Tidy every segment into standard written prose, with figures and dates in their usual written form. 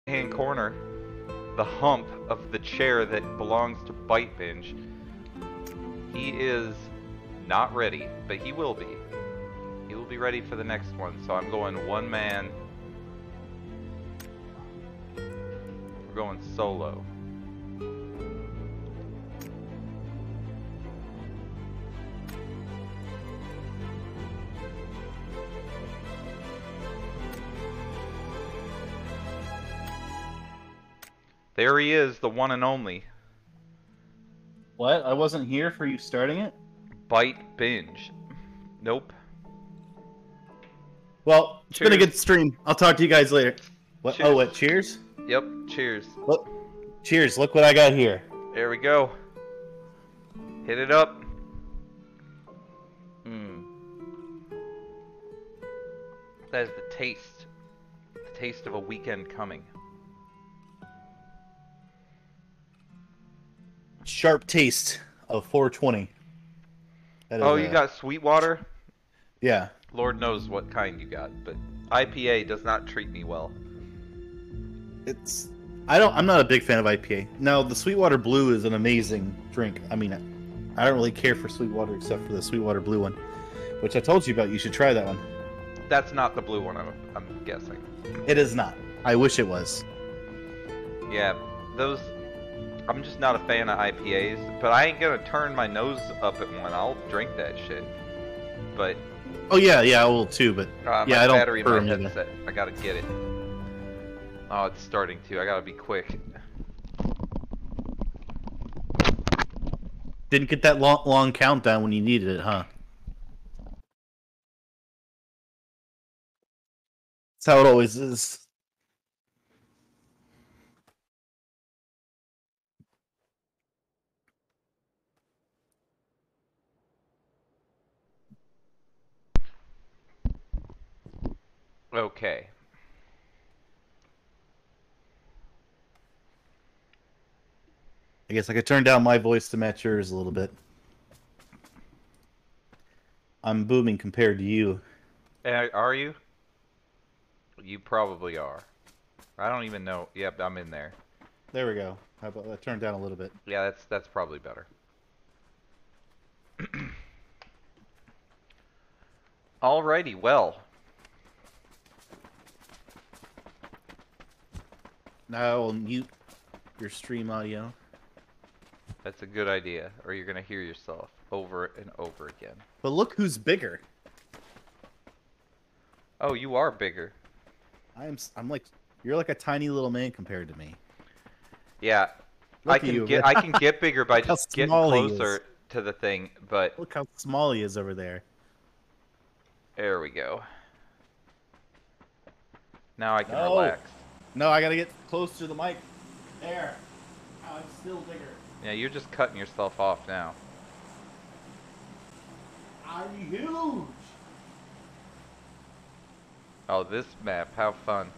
hand corner, the hump of the chair that belongs to Bite Binge. He is not ready, but he will be. He will be ready for the next one. So I'm going one man. We're going solo. There he is, the one and only. What? I wasn't here for you starting it? Bite Binge. Nope. Well, it's been a Cheers. good stream. I'll talk to you guys later. What? Cheers. Oh, what? Cheers? Yep, cheers. Look, cheers. Look what I got here. There we go. Hit it up. That is the taste of a weekend coming. Sharp taste of 420. Oh, you got Sweetwater? Yeah. Lord knows what kind you got, but IPA does not treat me well. I'm not a big fan of IPA. Now, the Sweetwater Blue is an amazing drink. I mean, I don't really care for Sweetwater except for the Sweetwater Blue one, which I told you about. You should try that one. That's not the blue one, I'm guessing. It is not. I wish it was. Yeah, those... I'm just not a fan of IPAs, but I ain't gonna turn my nose up at one. I'll drink that shit. But... Oh, yeah, I will too, but... my yeah, I don't battery in my prefer 'em either. headset. I gotta get it. Oh, it's starting to. I gotta be quick. Didn't get that long countdown when you needed it, huh? That's how it always is. Okay. I guess I could turn down my voice to match yours a little bit. I'm booming compared to you. Are you? You probably are. I don't even know. Yep, I'm in there. There we go. How about that? Turn down a little bit. Yeah, that's probably better. Alrighty, well. Now I'll mute your stream audio. That's a good idea, or you're gonna hear yourself over and over again. But look who's bigger. Oh, you are bigger. I'm like, you're like a tiny little man compared to me. Yeah, Look at you. I can get bigger by Look how just getting small he closer is. to the thing, but Look how small he is over there. there we go. Now I can No. relax. No, I gotta get close to the mic. There. Now I'm still bigger. Yeah, you're just cutting yourself off now. I'm huge. Oh, this map, how fun.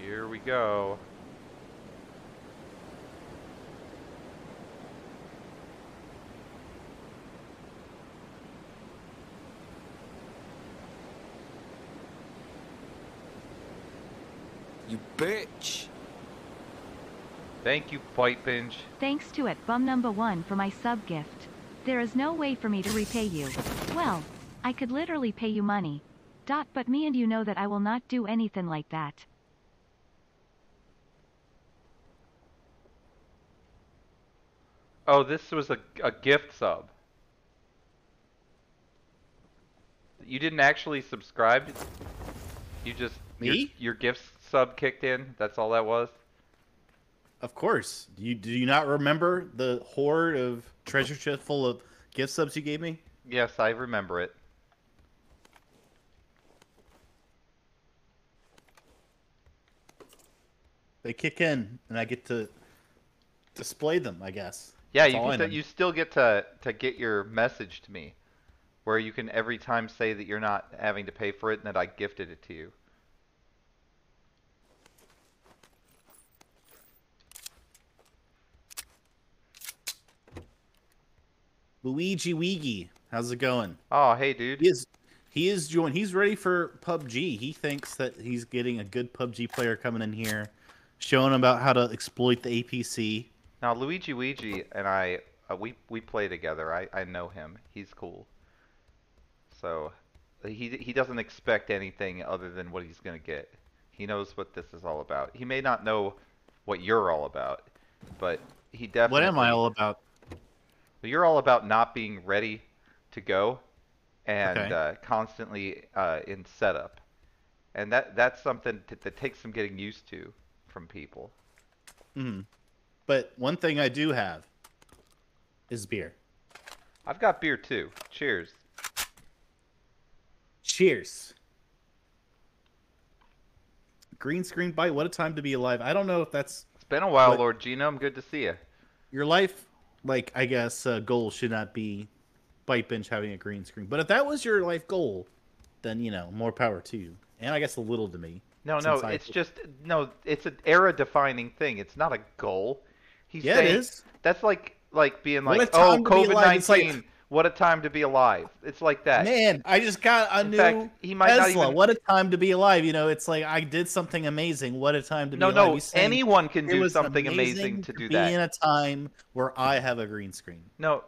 Here we go. You bitch! Thank you, Bite Binge. Thanks to @bum1 for my sub gift. There is no way for me to repay you. Well, I could literally pay you money. But me and you know that I will not do anything like that. Oh, this was a gift sub. You didn't actually subscribe? You just... Me? Your gift sub kicked in? That's all that was? Of course. Do you not remember the hoard of treasure chest full of gift subs you gave me? Yes, I remember it. They kick in, and I get to display them. I guess. Yeah, That's all I know. you still get to get your message to me, where you can every time say that you're not having to pay for it and that I gifted it to you. Luigi Weegi, how's it going? Oh, hey, dude. He is joined. He's ready for PUBG. He thinks that he's getting a good PUBG player coming in here, showing him about how to exploit the APC. Now, Luigi Ouija and I, we play together. I know him. He's cool. So, he doesn't expect anything other than what he's gonna get. He knows what this is all about. He may not know what you're all about, but he definitely. What am I all about? You're all about not being ready to go, and Okay. constantly in setup, and that's something that takes some getting used to from people. Hmm. But one thing I do have is beer. I've got beer too. Cheers. Cheers. Green screen bite. What a time to be alive. I don't know if that's It's been a while, What- Lord Genome. Good to see you. your life. Like, I guess goal should not be Bite Binge having a green screen. But if that was your life goal, then more power to you. And I guess a little to me. No, since I- it's just it's an era-defining thing. It's not a goal. He's Yeah, it saying is. that's like being What like, a time oh, to be alive. It's like- COVID-19. What a time to be alive. It's like that. Man, I just got a In new fact, he might not Tesla. even- What a time to be alive. It's like I did something amazing. What a time to be No, alive. no. He's saying Anyone can it do was something amazing to do be that. in a time where I have a green screen. No,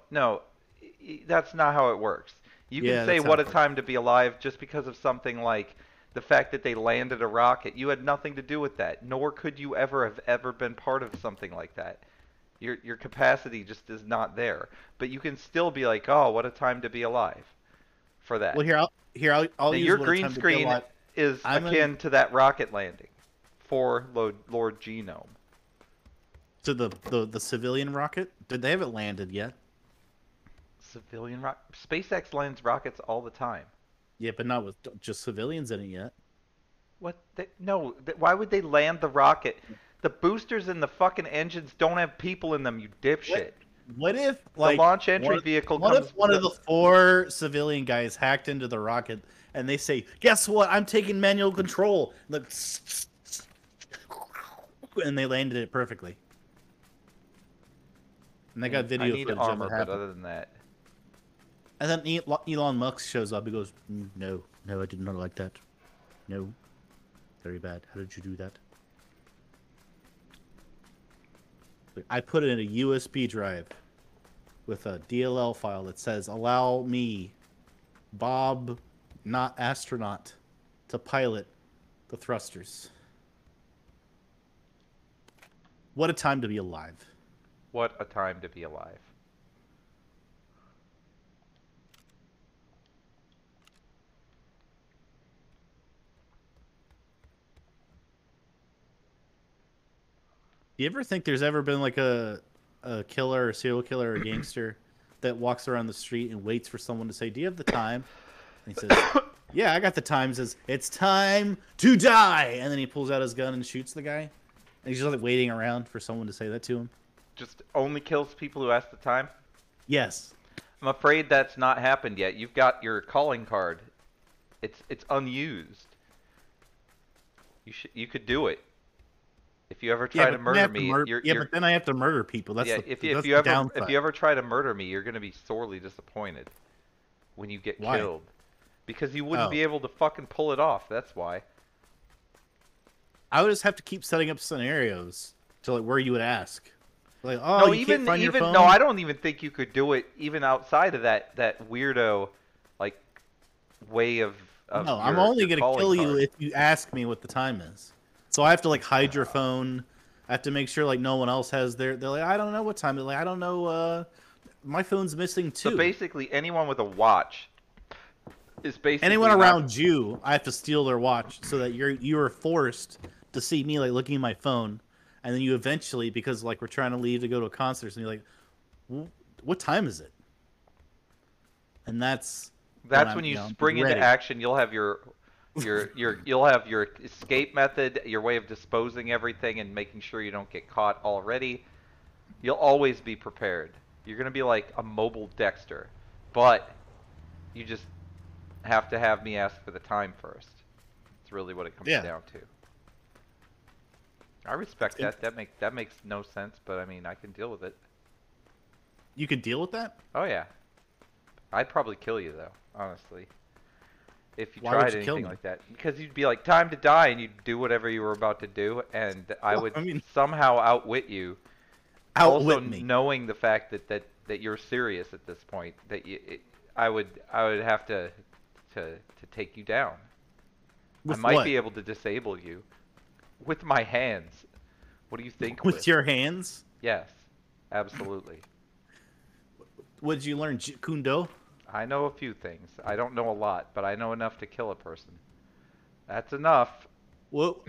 that's not how it works. You can Yeah, say that's how what a it works. time to be alive just because of something like the fact that they landed a rocket. You had nothing to do with that, nor could you ever been part of something like that. Your capacity just is not there. But you can still be like, oh, what a time to be alive for that. Well, I'll Now, use your what a green time to be screen alive. is I'm akin to that rocket landing for Lord Genome. to the civilian rocket. Did they haven't landed yet? Civilian SpaceX lands rockets all the time. Yeah, but not with just civilians in it yet. What? No. Why would they land the rocket? The boosters and the fucking engines don't have people in them, you dipshit. What if like launch entry vehicle What comes- if one of the 4 civilian guys hacked into the rocket and they say, "Guess what? I'm taking manual control." Look, and they landed it perfectly. And they got video I need footage armor, of it but happen. other than that, And then Elon Musk shows up. He goes, No, I did not like that. No, very bad. How did you do that?" I put it in a USB drive with a DLL file that says, "Allow me, Bob, not astronaut, to pilot the thrusters." What a time to be alive. what a time to be alive. Do you ever think there's ever been like a killer, a serial killer, or a gangster that walks around the street and waits for someone to say, "Do you have the time?" And he says, "Yeah, I got the time." Says, "It's time to die," and then he pulls out his gun and shoots the guy. And he's just like waiting around for someone to say that to him. Just only kills people who ask the time. Yes. I'm afraid that's not happened yet. You've got your calling card. It's unused. You could do it. If you ever try to murder me, but then I have to murder people. That's yeah. the, If that's you the ever downside. if you ever try to murder me, you're gonna be sorely disappointed when you get Why? killed, because you wouldn't Oh. be able to fucking pull it off. That's why. I would just have to keep setting up scenarios to like where you would ask, like, "Oh, No, you can't find your even phone?" no, I don't even think you could do it even outside of that weirdo like way of No, I'm your only gonna calling kill you card. if you ask me what the time is. So I have to like hide your phone. I have to make sure like no one else has their. They're like, "I don't know what time." They're like, "I don't know. My phone's missing too." So basically, anyone with a watch is basically Anyone not- around you, I have to steal their watch so that you are forced to see me like looking at my phone, and then you eventually, because like we're trying to leave to go to a concert, and you're like, "What time is it?" And that's That's I'm, when you I'm spring into ready. action. You'll have your You'll have your escape method, your way of disposing everything and making sure you don't get caught already. You'll always be prepared. You're gonna be like a mobile Dexter, but you just have to have me ask for the time first. It's really what it comes down to. I respect that. That makes no sense, but I mean, I can deal with it. You can deal with that? Oh yeah. I'd probably kill you though, honestly. If you Why would tried you kill anything me? like that. Because you'd be like, time to die, and you'd do whatever you were about to do, and I would I mean, somehow outwit you. outwit Also, me. knowing the fact that you're serious at this point, that I would have to take you down. With I might what? be able to disable you with my hands. What do you think? With your hands? Yes, absolutely. What did you learn? Kundo? I know a few things. I don't know a lot, but I know enough to kill a person. That's enough. Well,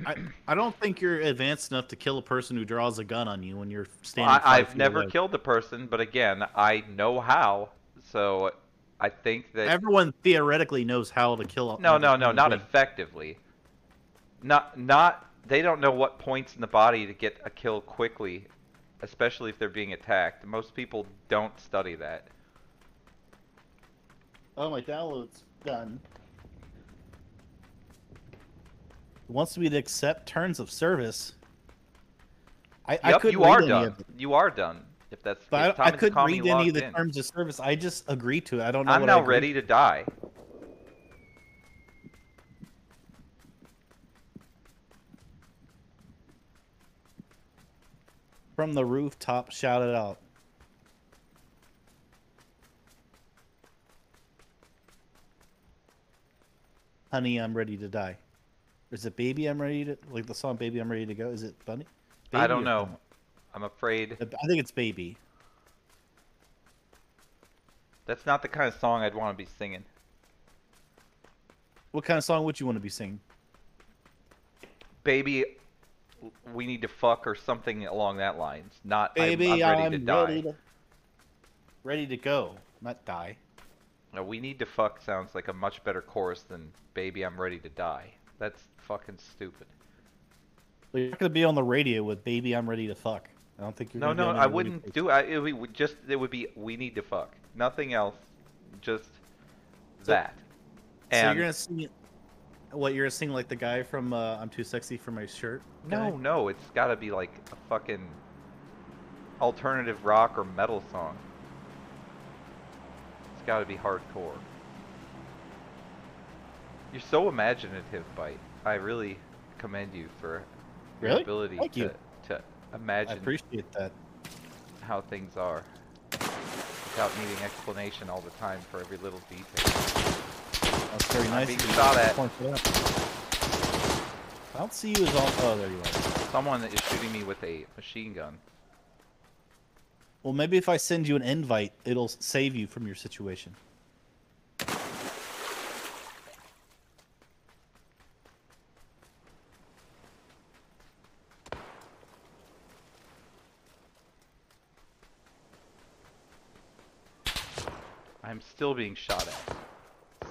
I don't think you're advanced enough to kill a person who draws a gun on you when you're standing. Well, 5 I've feet never away. killed a person, but again, I know how. So I think that Everyone theoretically knows how to kill. no, not effectively. Not. They don't know what points in the body to get a kill quickly, especially if they're being attacked. Most people don't study that. Oh, my download's done. It wants me to accept terms of service. I couldn't you are read any done. of it. You are done. If that's the But case. I Thomas couldn't Conley read any of logged the in. terms of service. I just agreed to it. I don't know I'm what now I agreed ready to die. From the rooftop, shout it out. Honey, I'm ready to die. Or is it Baby, I'm ready to... Like the song Baby, I'm ready to go? Is it Bunny? Baby I don't or know. Bunny? I'm afraid I think it's Baby. that's not the kind of song I'd want to be singing. What kind of song would you want to be singing? Baby, we need to fuck or something along that lines. Not Baby, I'm ready to die. Ready to go, not die. No, we need to fuck sounds like a much better chorus than baby, I'm ready to die. That's fucking stupid. Well, you're not gonna be on the radio with "Baby, I'm ready to fuck." I don't think you're. No, gonna be on I any radio wouldn't station. do it would be we need to fuck. Nothing else. Just that. So you're And gonna sing. What, you're gonna sing like the guy from "I'm Too Sexy for My Shirt"? guy? no, it's got to be like a fucking alternative rock or metal song. It's got to be hardcore. You're so imaginative, Bite. I really commend you for your Really? ability Thank you. to I imagine appreciate that. how things are without needing explanation all the time for every little detail. That's very nice. being of you to shot at. point it out. I don't see you as all. Oh, there you are. Someone is shooting me with a machine gun. Well, maybe if I send you an invite, it'll save you from your situation. I'm still being shot at.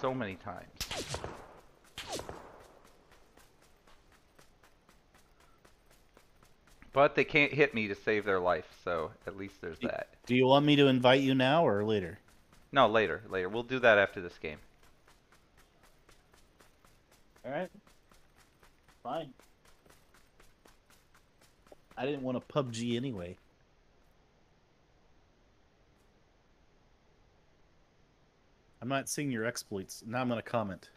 So many times. But they can't hit me to save their life, so at least there's that. Do you want me to invite you now or later? No, later. We'll do that after this game. All right. Fine. I didn't want to PUBG anyway. I'm not seeing your exploits. Now I'm going to comment.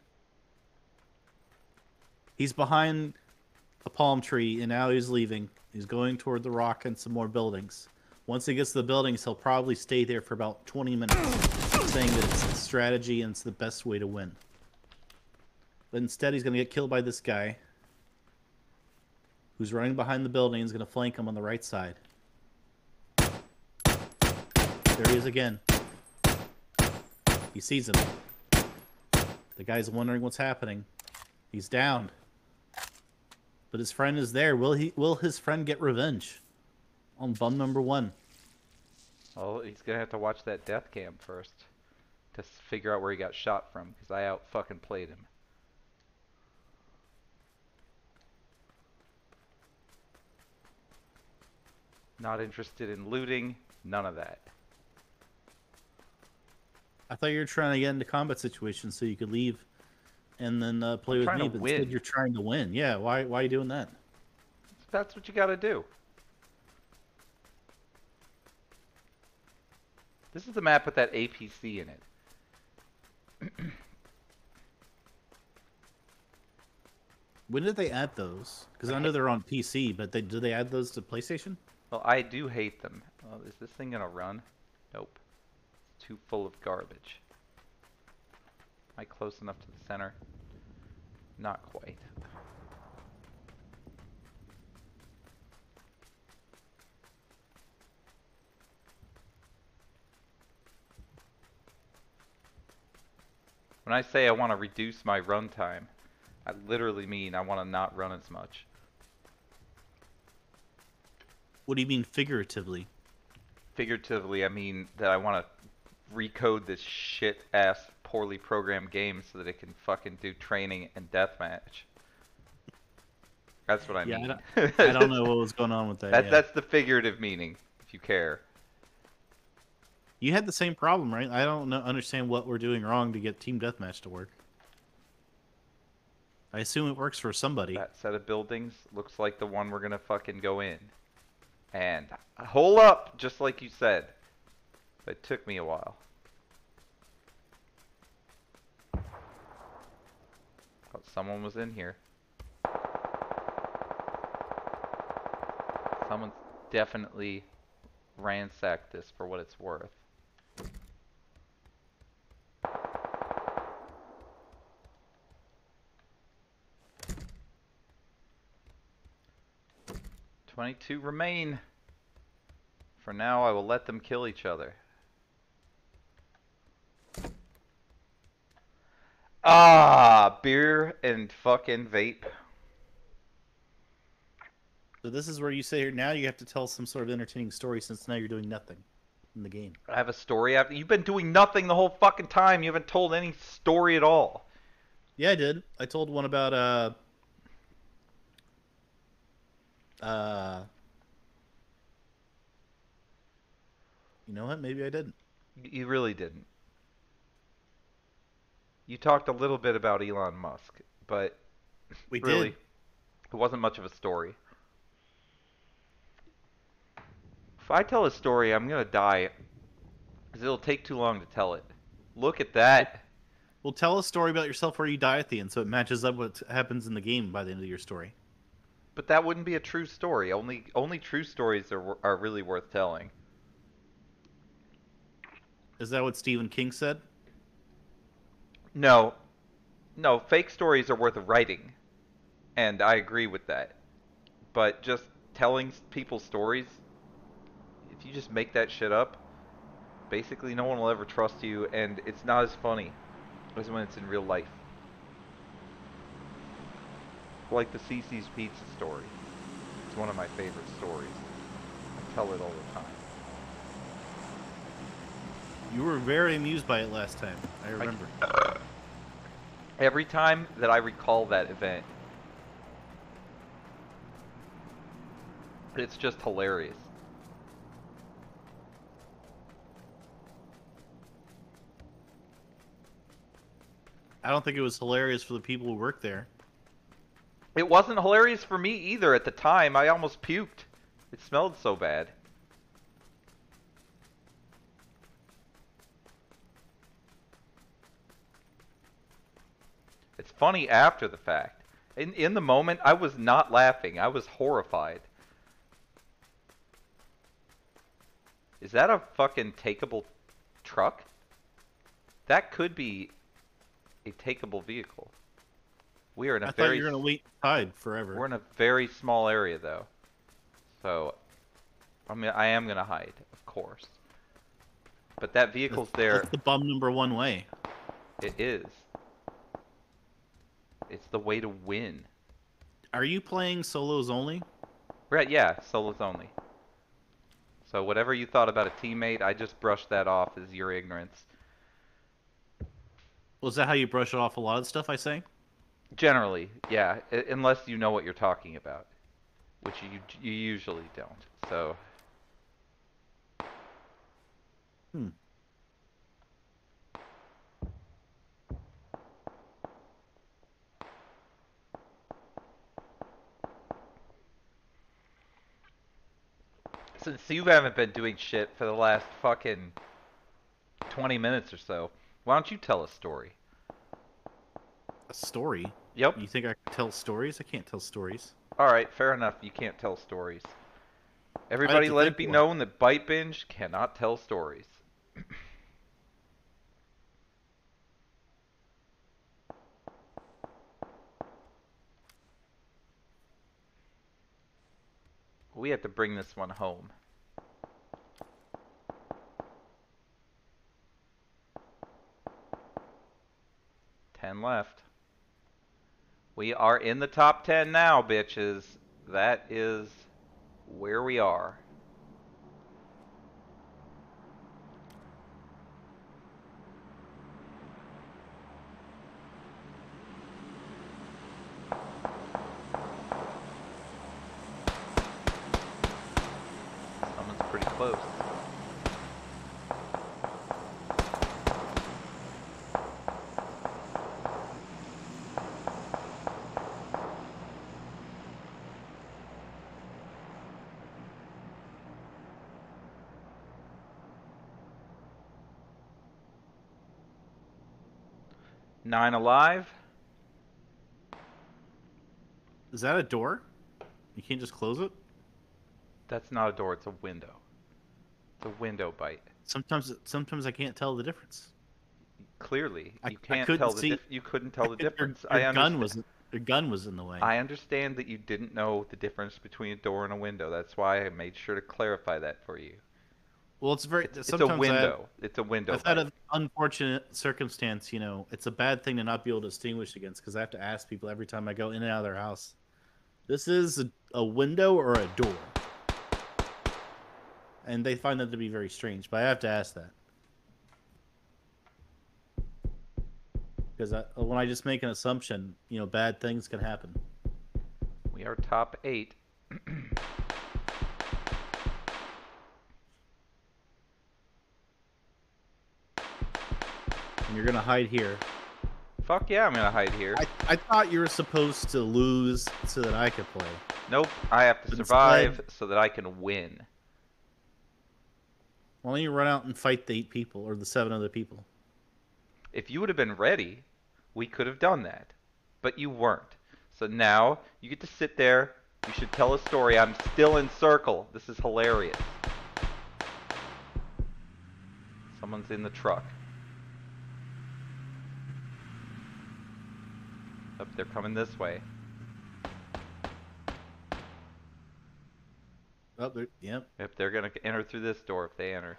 He's behind a palm tree, and now he's leaving. He's going toward the rock and some more buildings. Once he gets to the buildings, he'll probably stay there for about 20 minutes, saying that it's a strategy and it's the best way to win. But instead, he's going to get killed by this guy who's running behind the building and is going to flank him on the right side. There he is again. He sees him. The guy's wondering what's happening. He's down. But his friend is there. Will his friend get revenge on bum number 1? Well, he's gonna have to watch that death cam first to figure out where he got shot from, because I out fucking played him. Not interested in looting. None of that. I thought you were trying to get into combat situations so you could leave and then play with trying me, to but win. instead you're trying to win. Yeah, why are you doing that? That's what you gotta do. This is the map with that APC in it. When did they add those? Because I know they're on PC, but do they add those to PlayStation? Well, I do hate them. Is this thing gonna run? Nope. It's too full of garbage. Am I close enough to the center? Not quite. When I say I want to reduce my run time, I literally mean I want to not run as much. What do you mean figuratively? Figuratively, I mean that I want to recode this shit-ass, poorly programmed game so that it can fucking do training and deathmatch. That's what I mean. I don't know what was going on with that. That's the figurative meaning, if you care. You had the same problem, right? I don't understand what we're doing wrong to get Team Deathmatch to work. I assume it works for somebody. That set of buildings looks like the one we're gonna fucking go in. And hold up, just like you said. It took me a while. Oh, someone was in here. Someone's definitely ransacked this for what it's worth. "22 remain. For now, I will let them kill each other." Ah, beer and fucking vape. So this is where you say now you have to tell some sort of entertaining story since now you're doing nothing in the game. I have a story after. You've been doing nothing the whole fucking time. You haven't told any story at all. Yeah, I did. I told one about you know what? Maybe I didn't. You really didn't. You talked a little bit about Elon Musk, but We really, did. it wasn't much of a story. If I tell a story, I'm gonna die, because it'll take too long to tell it. Look at that. Well, tell a story about yourself where you die at the end, so it matches up what happens in the game by the end of your story. But that wouldn't be a true story. Only true stories are really worth telling. Is that what Stephen King said? No, fake stories are worth writing, and I agree with that. But just telling people stories, if you just make that shit up, basically no one will ever trust you, and it's not as funny as when it's in real life. Like the CC's Pizza story. It's one of my favorite stories. I tell it all the time. You were very amused by it last time. I remember. Every time that I recall that event, it's just hilarious. I don't think it was hilarious for the people who work there. It wasn't hilarious for me either at the time. I almost puked. It smelled so bad. It's funny after the fact. In the moment, I was not laughing. I was horrified. Is that a fucking takeable truck? That could be a takeable vehicle. We are in a I thought very you were gonna wait inside forever. We're in a very small area though. So I am gonna hide, of course. But that vehicle's there. That's the bum number one way. It is. It's the way to win. Are you playing solos only? Right, yeah, solos only. So whatever you thought about a teammate, I just brushed that off as your ignorance. Was that how you brush off a lot of stuff I say? Generally, yeah, unless you know what you're talking about, which you usually don't. So Hmm. Since you haven't been doing shit for the last fucking 20 minutes or so, why don't you tell a story? A story? Yep. You think I can tell stories? I can't tell stories. Alright, fair enough. You can't tell stories. I'd have Everybody to let think it be one. known that Bite Binge cannot tell stories. We have to bring this one home. Ten left. We are in the top 10 now, bitches. That is where we are. Someone's pretty close. Nine alive. Is that a door? You can't just close it? That's not a door, it's a window. It's a window bite. Sometimes I can't tell the difference. Clearly, I you can't couldn't tell the see. you couldn't tell the difference. Your gun was in the way. I understand that you didn't know the difference between a door and a window. That's why I made sure to clarify that for you. Well, it's very. It's a Sometimes window. It's a window I've had bite. an unfortunate circumstance. You know, it's a bad thing to not be able to distinguish against because I have to ask people every time I go in and out of their house. This is a window or a door, and they find that to be very strange. But I have to ask that because when I just make an assumption, you know, bad things can happen. We are top 8. And you're gonna hide here. Fuck yeah, I'm gonna hide here. I thought you were supposed to lose so that I could play. Nope, I have to But survive instead- so that I can win. Why don't you run out and fight the 8 people or the 7 other people? If you would have been ready, we could have done that. But you weren't. So now, you get to sit there. You should tell a story. I'm still in circle. This is hilarious. Someone's in the truck. Oh, they're coming this way. Oh, yep. If they're gonna enter through this door, if they enter.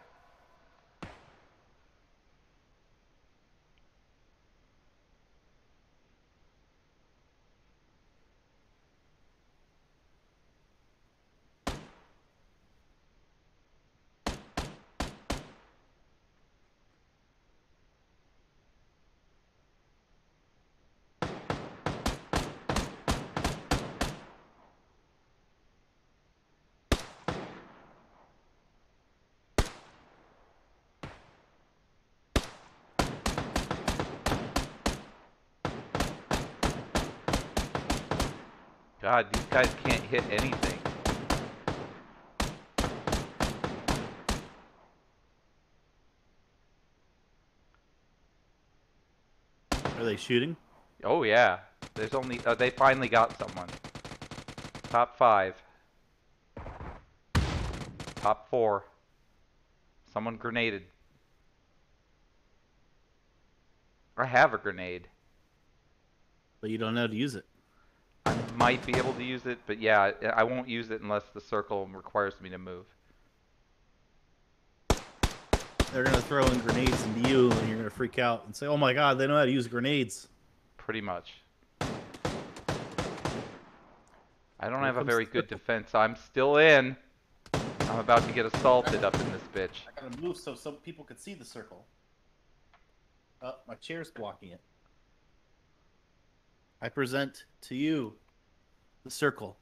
God, these guys can't hit anything. Are they shooting? Oh yeah. There's only they finally got someone. Top 5. Top 4. Someone grenaded. I have a grenade. But you don't know how to use it. I might be able to use it, but yeah, I won't use it unless the circle requires me to move. They're gonna throw in grenades into you, and you're gonna freak out and say, "Oh my God, they know how to use grenades." Pretty much. I don't Here have a comes very the good circle. defense. I'm still in. I'm about to get assaulted up in this bitch. I gotta move so some people could see the circle. My chair's blocking it. I present to you the circle.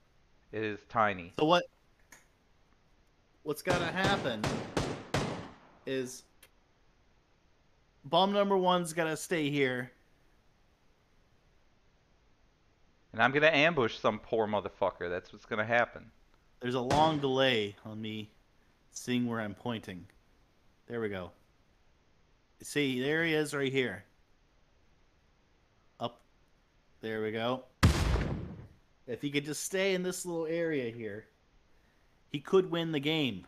It is tiny. So what's gotta happen is Bomb number 1's gotta stay here. And I'm gonna ambush some poor motherfucker. That's what's gonna happen. There's a long delay on me seeing where I'm pointing. There we go. See, there he is right here. Up. There we go. If he could just stay in this little area here, he could win the game.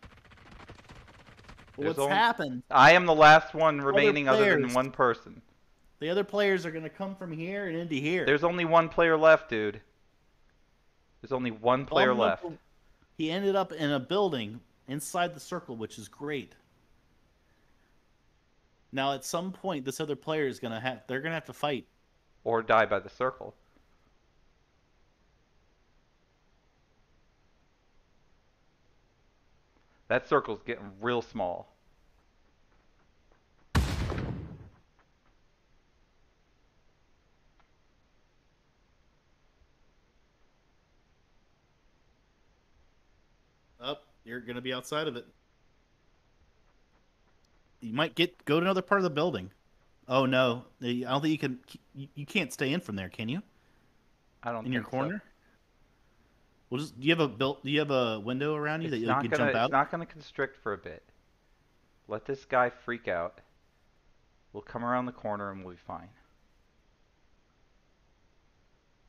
But what's happened? I am the last one remaining other than one person. The other players are going to come from here and into here. There's only one player left, dude. There's only one player left. He ended up in a building inside the circle, which is great. Now, at some point, this other player is going to have to fight. Or die by the circle. That circle's getting real small. Up, you're gonna be outside of it. You might go to another part of the building. Oh no, I don't think you can. You can't stay in from there, can you? I don't. In your think corner. So. Well, do you have a window around you that you can jump out? It's not gonna constrict for a bit. Let this guy freak out. We'll come around the corner and we'll be fine.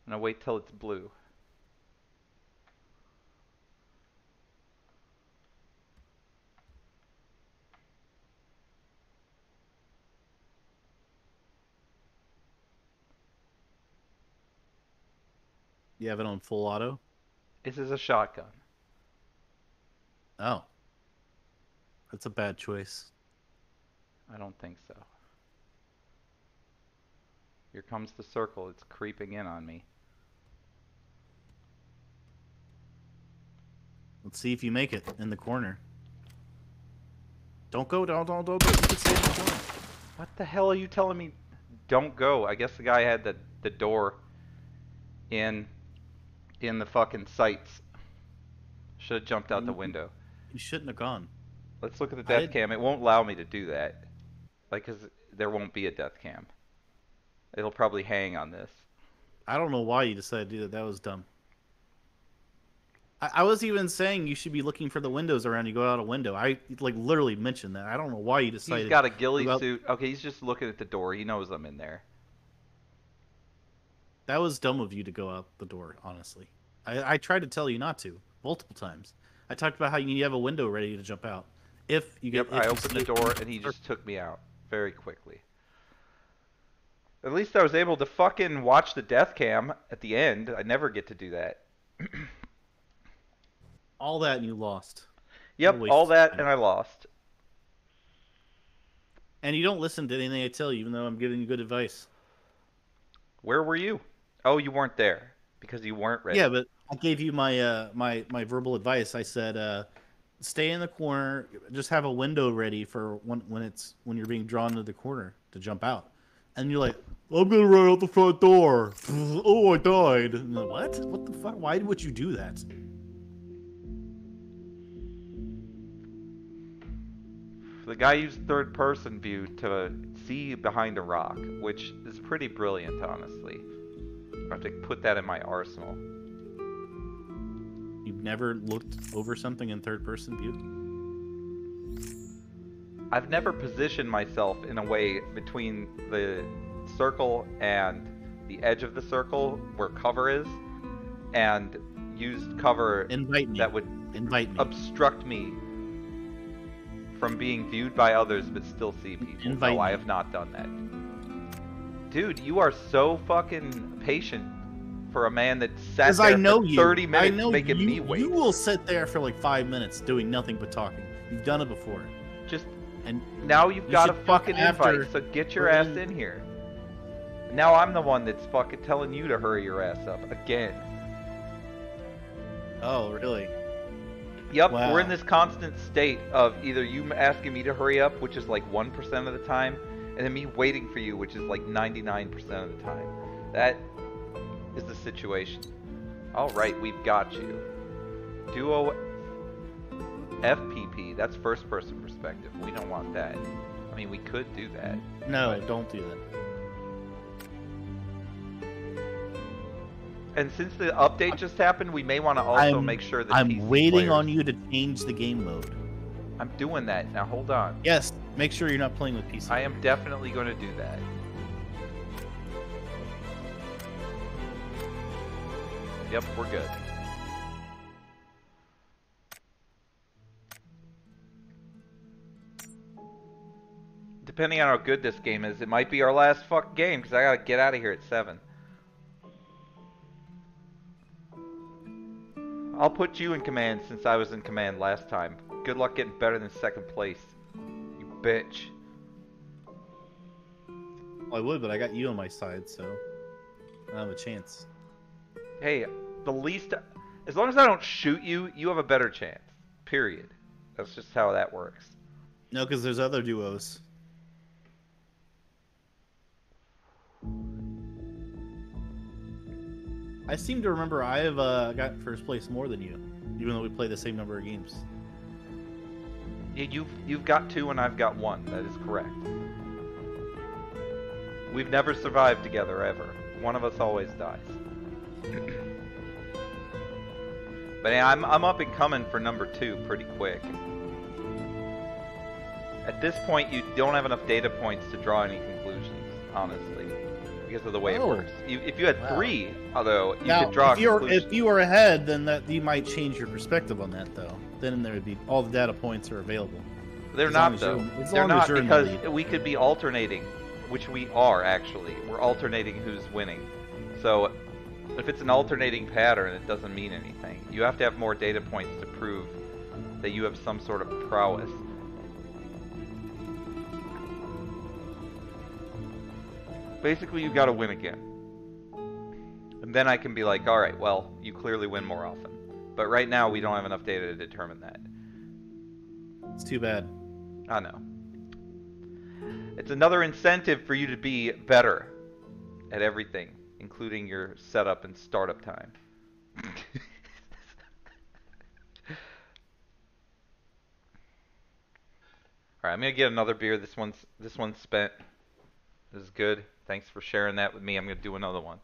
I'm gonna wait till it's blue. You have it on full auto? This is a shotgun. Oh. That's a bad choice. I don't think so. Here comes the circle. It's creeping in on me. Let's see if you make it in the corner. Don't go. Don't. You can stay in the corner. What the hell are you telling me? Don't go. I guess the guy had the door in the fucking sights. Should have jumped out the window. You shouldn't have gone. Let's look at the death cam. It won't allow me to do that. Like, 'cause there won't be a death cam. It'll probably hang on this. I don't know why you decided to do that. That was dumb. I was even saying you should be looking for the windows around you. Go out a window. I literally mentioned that. I don't know why you decided. He's got a ghillie suit. Okay, he's just looking at the door. He knows I'm in there. That was dumb of you to go out the door, honestly. I tried to tell you not to multiple times. I talked about how you have a window ready to jump out. If you get, I opened the door and he just took me out very quickly. At least I was able to fucking watch the death cam at the end. I never get to do that. All that and you lost. Yep, all that and I lost. And you don't listen to anything I tell you, even though I'm giving you good advice. Where were you? Oh, you weren't there because you weren't ready. Yeah, but I gave you my my verbal advice. I said, stay in the corner. Just have a window ready for when you're being drawn to the corner to jump out. And you're like, I'm gonna run out the front door. Oh, I died. And like, what? What the fuck? Why would you do that? The guy used third-person view to see behind a rock, which is pretty brilliant, honestly. I have to put that in my arsenal. You've never looked over something in third-person view? I've never positioned myself in a way between the circle and the edge of the circle where cover is, and used cover that would obstruct me from being viewed by others but still see people. No, I have not done that. Dude, you are so fucking patient for a man that sat there for 30 minutes making me wait. You will sit there for like 5 minutes doing nothing but talking. You've done it before. And now you've got a fucking invite, so get your ass in here. Now I'm the one that's fucking telling you to hurry your ass up again. Oh, really? Yep, wow. We're in this constant state of either you asking me to hurry up, which is like 1% of the time, and then me waiting for you, which is like 99% of the time. That is the situation. Alright, we've got you. Duo FPP, that's first person perspective. We don't want that. mean, we could do that. No, don't do that. And since the update just happened, we may want to also make sure that PC I'm waiting players... on you to change the game mode. I'm doing that. Now, hold on. Yes, make sure you're not playing with PC. I am definitely going to do that. Yep, we're good. Depending on how good this game is, it might be our last fucking game, because I gotta get out of here at 7. I'll put you in command since I was in command last time. Good luck getting better than 2nd place. You bitch. Well, I would, but I got you on my side, so I don't have a chance. Hey, the least... As long as I don't shoot you, you have a better chance. Period. That's just how that works. No, because there's other duos. I seem to remember I have got first place more than you, even though we play the same number of games. Yeah, you've got 2 and I've got 1. That is correct. We've never survived together ever. One of us always dies. But yeah, I'm up and coming for number 2 pretty quick. At this point, you don't have enough data points to draw any conclusions, honestly, because of the way it works. If you had 3, although you could draw. If you were ahead, then that you might change your perspective on that, though. Then there would be all the data points are available. They're not though. They're not because we could be alternating, which we are actually. We're alternating who's winning. So if it's an alternating pattern, it doesn't mean anything. You have to have more data points to prove that you have some sort of prowess. Basically, you gotta win again. And then I can be like, alright, well, you clearly win more often. But right now, we don't have enough data to determine that. It's too bad. I know. It's another incentive for you to be better at everything, including your setup and startup time. Alright, I'm gonna get another beer. This one's spent. This is good. Thanks for sharing that with me. I'm gonna do another one.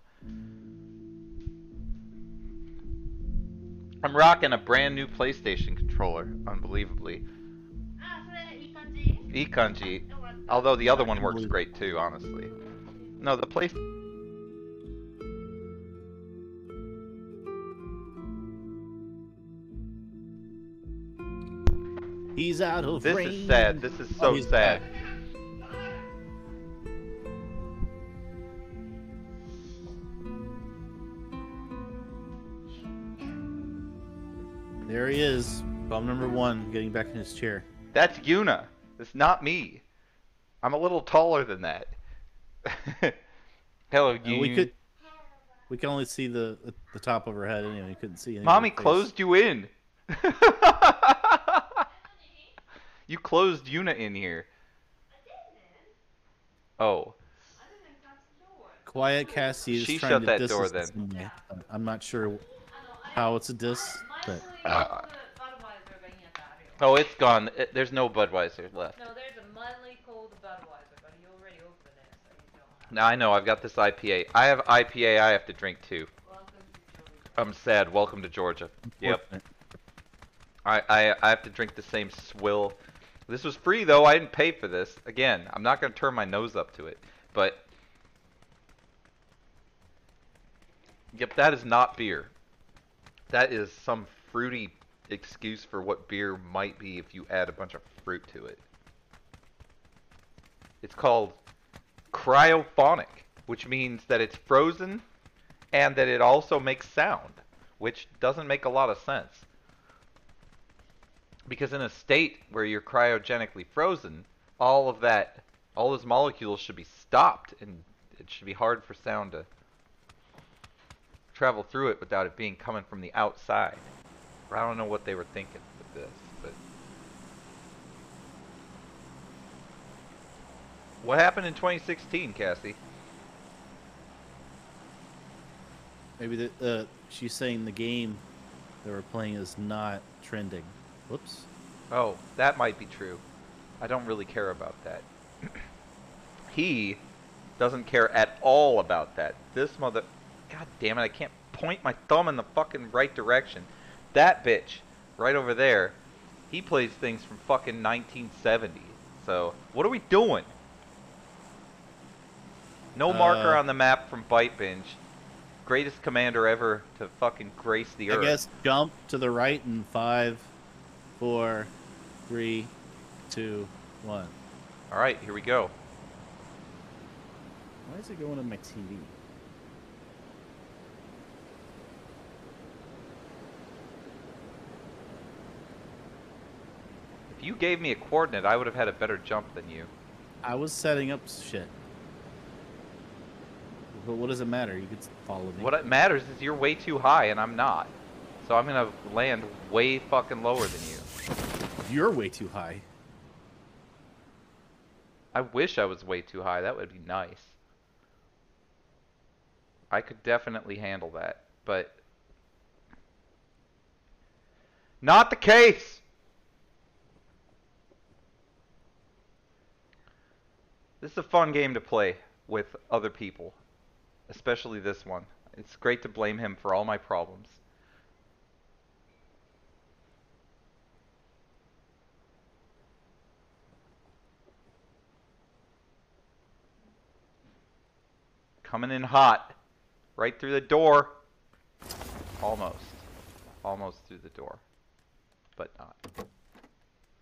I'm rocking a brand new PlayStation controller, unbelievably. Ikanji. Although the other one works great too, honestly. No, the place. He's out of range. This is sad. This is so sad. Back. There he is, bum number 1, getting back in his chair. That's Yuna. It's not me. I'm a little taller than that. Hello, Yuna. We can only see the top of her head anyway. You couldn't see anything. Mommy closed you in. You closed Yuna in here. Oh. Quiet Cassie is She trying shut to that diss door us then. some way. I'm not sure how it's a diss, but oh, it's gone. There's no Budweiser left. No, there's a monthly cold Budweiser, but you already opened it, so you don't have Now I know. I've got this IPA. I have IPA I have to drink too. Welcome to Georgia. I'm sad. Welcome to Georgia. Yep. I have to drink the same swill. This was free though. I didn't pay for this. Again, I'm not going to turn my nose up to it. But yep, that is not beer. That is some fruity excuse for what beer might be if you add a bunch of fruit to it. It's called cryophonic, which means that it's frozen and that it also makes sound, which doesn't make a lot of sense. Because in a state where you're cryogenically frozen, all those molecules should be stopped, and it should be hard for sound to travel through it without it being coming from the outside. I don't know what they were thinking with this, but what happened in 2016, Cassie? maybe she's saying the game that we're playing is not trending. Whoops. Oh, that might be true. I don't really care about that. He doesn't care at all about that. This mother... God damn it, I can't point my thumb in the fucking right direction. That bitch, right over there, he plays things from fucking 1970. So, what are we doing? No marker on the map from BYTEBINGE. Greatest commander ever to fucking grace the earth. I guess jump to the right in 5, 4, 3, 2, 1. Alright, here we go. Why is it going on my TV? If you gave me a coordinate, I would have had a better jump than you. I was setting up shit. But what does it matter? You could follow me. What it matters is you're way too high and I'm not. So I'm gonna land way fucking lower than you. You're way too high. I wish I was way too high. That would be nice. I could definitely handle that, but not the case. This is a fun game to play with other people, especially this one. It's great to blame him for all my problems. Coming in hot. Right through the door. Almost. Almost through the door. But not.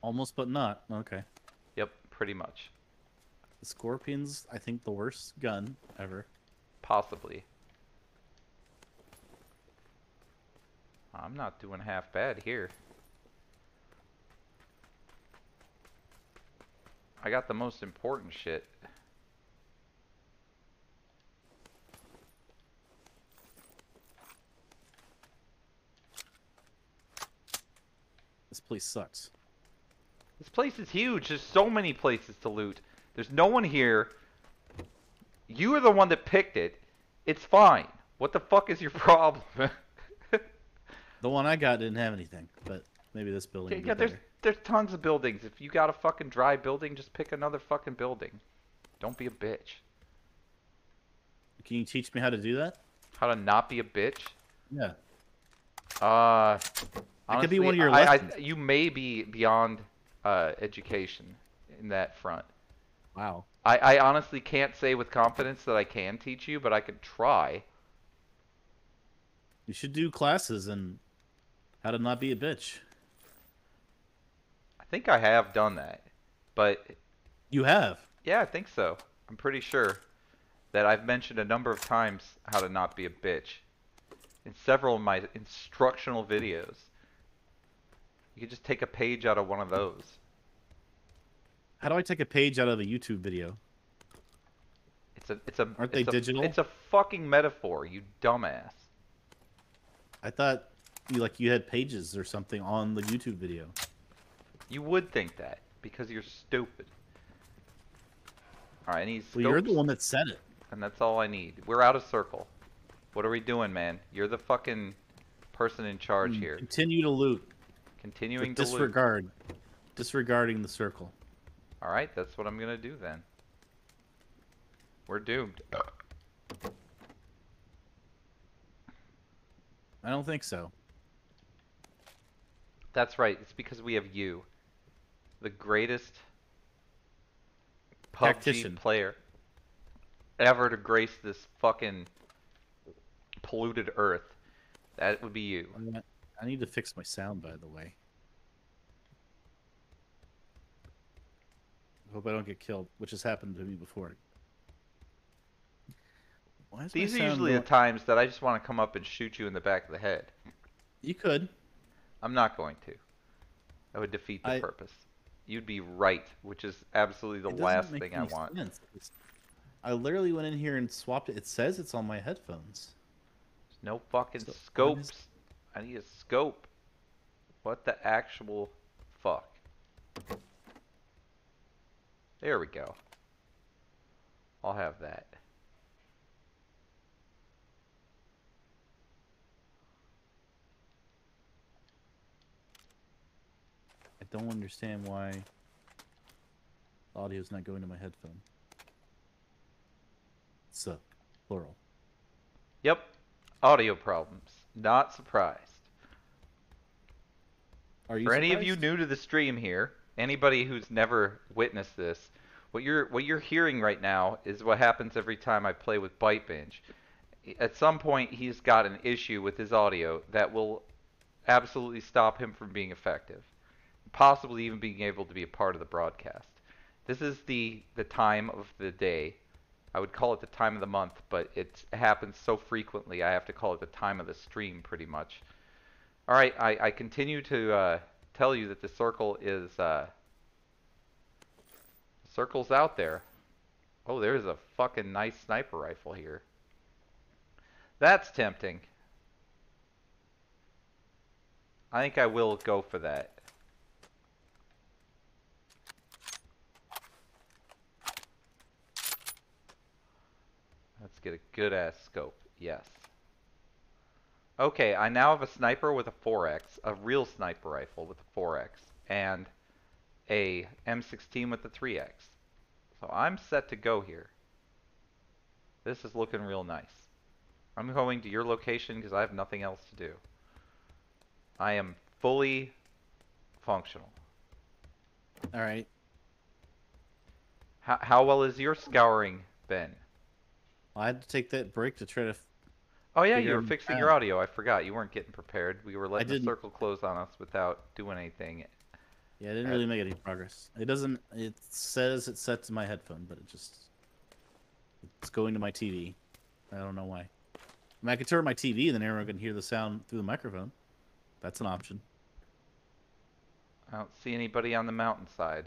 Almost, but not. Okay. Yep, pretty much. The Scorpion's, I think, the worst gun ever. Possibly. I'm not doing half bad here. I got the most important shit. This place sucks. This place is huge. There's so many places to loot. There's no one here. You are the one that picked it. It's fine. What the fuck is your problem? The one I got didn't have anything, but maybe this building would be better. there's tons of buildings. If you got a fucking dry building, just pick another fucking building. Don't be a bitch. Can you teach me how to do that? How to not be a bitch? Yeah. Honestly, could be one of your lessons. you may be beyond education in that front. Wow. I honestly can't say with confidence that I can teach you, but I could try. You should do classes and how to not be a bitch. I think I have done that, but You have. yeah, I think so. I'm pretty sure that I've mentioned a number of times how to not be a bitch in several of my instructional videos. You could just take a page out of one of those. How do I take a page out of a YouTube video? Aren't they digital? It's a fucking metaphor, you dumbass. I thought you had pages or something on the YouTube video. You would think that because you're stupid. All right, I need scopes, Well, you're the one that said it. and that's all I need. We're out of circle. What are we doing, man? You're the fucking person in charge here. Continue to loot. Continuing But to loot. Disregarding the circle. All right, that's what I'm gonna do then. We're doomed. I don't think so. That's right. It's because we have you, the greatest PUBG Tactician. player ever to grace this fucking polluted earth. That would be you. I need to fix my sound, by the way. Hope I don't get killed, which has happened to me before. Why is my These are sound usually the going- times that I just want to come up and shoot you in the back of the head. You could. I'm not going to. That would defeat the purpose. You'd be right, which is absolutely It the doesn't last make thing I any want. sense. I literally went in here and swapped it. It says it's on my headphones. There's no fucking So, what scopes. is- I need a scope. What the actual fuck? There we go. I'll have that. I don't understand why. Audio's not going to my headphone. So, plural. Yep. Audio problems. Not surprised. Are you For any of you surprised? new to the stream here, anybody who's never witnessed this, what you're hearing right now is what happens every time I play with BYTEBINGE. At some point, he's got an issue with his audio that will absolutely stop him from being effective, possibly even being able to be a part of the broadcast. This is the time of the day. I would call it the time of the month, but it happens so frequently I have to call it the time of the stream pretty much. All right, I continue to tell you that the circle is circle's out there. Oh, there's a fucking nice sniper rifle here. That's tempting. I think I will go for that. Let's get a good ass scope. Yes. Okay, I now have a sniper with a 4X, a real sniper rifle with a 4X, and a M16 with a 3X. So I'm set to go here. This is looking real nice. I'm going to your location because I have nothing else to do. I am fully functional. All right. How well is your scouring been? Well, I had to take that break to try to. Oh yeah, Figure you were them fixing out. your audio. I forgot. You weren't getting prepared. We were letting the didn't- circle close on us without doing anything. Yeah, I didn't really make any progress. It doesn't. It says it's set to my headphone, but it's going to my TV. I don't know why. I mean, I could turn my TV, and then everyone can hear the sound through the microphone. That's an option. I don't see anybody on the mountainside.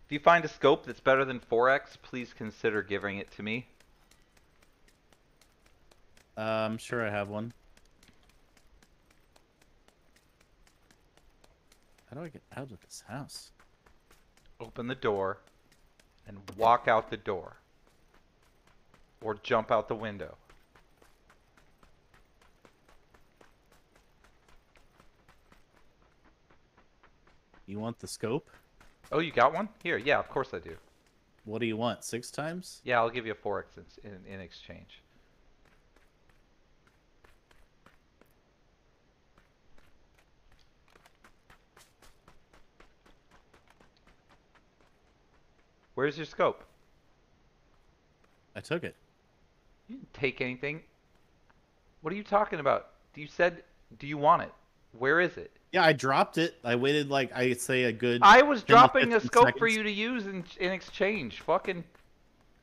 If you find a scope that's better than 4X, please consider giving it to me. I'm sure I have one. How do I get out of this house? Open the door and walk out the door. Or jump out the window. You want the scope? Oh, you got one? Here, yeah, of course I do. What do you want? 6 times? Yeah, I'll give you a 4X in exchange. Where's your scope? I took it. You didn't take anything. What are you talking about? You said, do you want it? Where is it? Yeah, I dropped it. I waited like I'd say a good. I was 10 to dropping a 15 scope for seconds. you to use in exchange. Fucking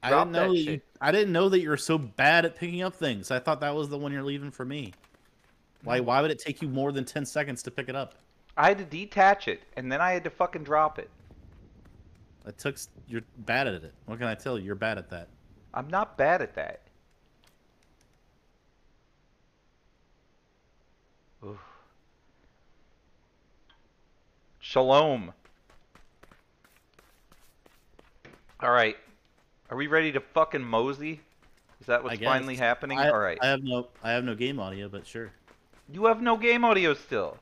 I drop didn't know that that shit. I didn't know that you were so bad at picking up things. I thought that was the one you're leaving for me. Why would it take you more than 10 seconds to pick it up? I had to detach it, and then I had to fucking drop it. You're bad at it. What can I tell you? You're bad at that. I'm not bad at that. Oof. Shalom. Alright. Are we ready to fucking mosey? Is that I what's guess. finally happening? I, Alright. I have no game audio, but sure. You have no game audio still.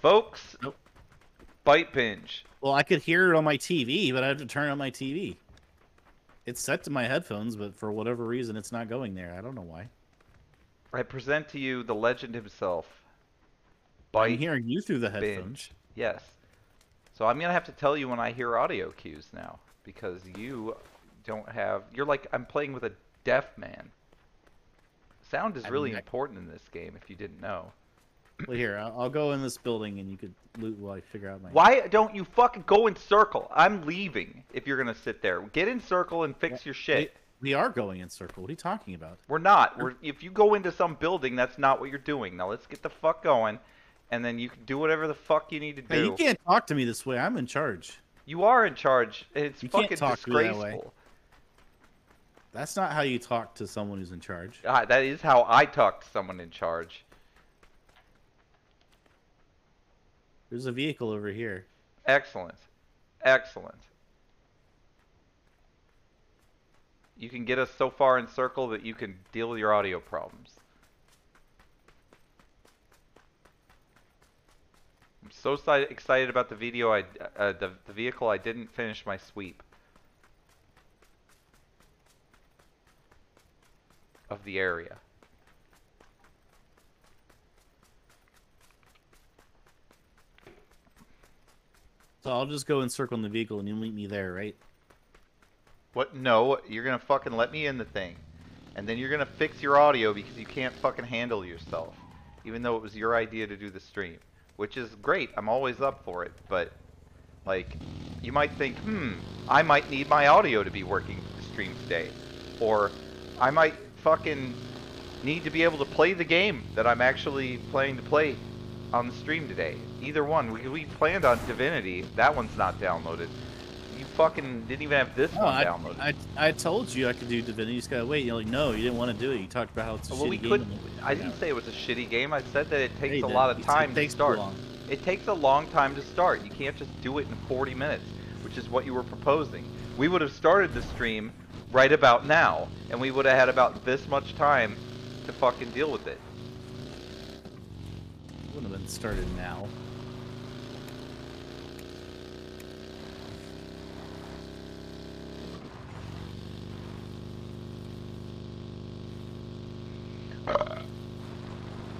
Folks, Nope. BYTEBINGE. Well, I could hear it on my TV, but I have to turn on my TV. It's set to my headphones, but for whatever reason, it's not going there. I don't know why. I present to you the legend himself. I'm hearing you through the BYTEBINGE. headphones. Yes. So I'm going to have to tell you when I hear audio cues now. Because you don't have... You're like, I'm playing with a deaf man. Sound is really important in this game, if you didn't know. Well, here, I'll go in this building, and you could loot while I figure out my... Why don't you fucking go in circle? I'm leaving if you're going to sit there. Get in circle and fix your shit. We are going in circle. What are you talking about? We're not. If you go into some building, that's not what you're doing. Now let's get the fuck going, and then you can do whatever the fuck you need to do. Hey, you can't talk to me this way. I'm in charge. You are in charge. It's You can't fucking talk to me that way. disgraceful. That's not how you talk to someone who's in charge. That is how I talk to someone in charge. There's a vehicle over here. Excellent. Excellent. You can get us so far in circle that you can deal with your audio problems. I'm so excited about the video. The vehicle. I didn't finish my sweep of the area. So I'll just go and circle in the vehicle and you'll meet me there, right? What? No, you're gonna fucking let me in the thing. And then you're gonna fix your audio because you can't fucking handle yourself. Even though it was your idea to do the stream. Which is great, I'm always up for it, but like, you might think, I might need my audio to be working for the stream today. Or I might fucking need to be able to play the game that I'm actually planning to play on the stream today. Either one. We planned on Divinity. That one's not downloaded. You fucking didn't even have this one downloaded. I told you I could do Divinity. You just gotta wait. You're like, no, you didn't want to do it. You talked about how it's a shitty game. Couldn't. I didn't say it was a shitty game. I said that it takes a lot of time to start. It takes a long time to start. You can't just do it in 40 minutes, which is what you were proposing. We would have started the stream right about now, and we would have had about this much time to fucking deal with it. It wouldn't have been started now.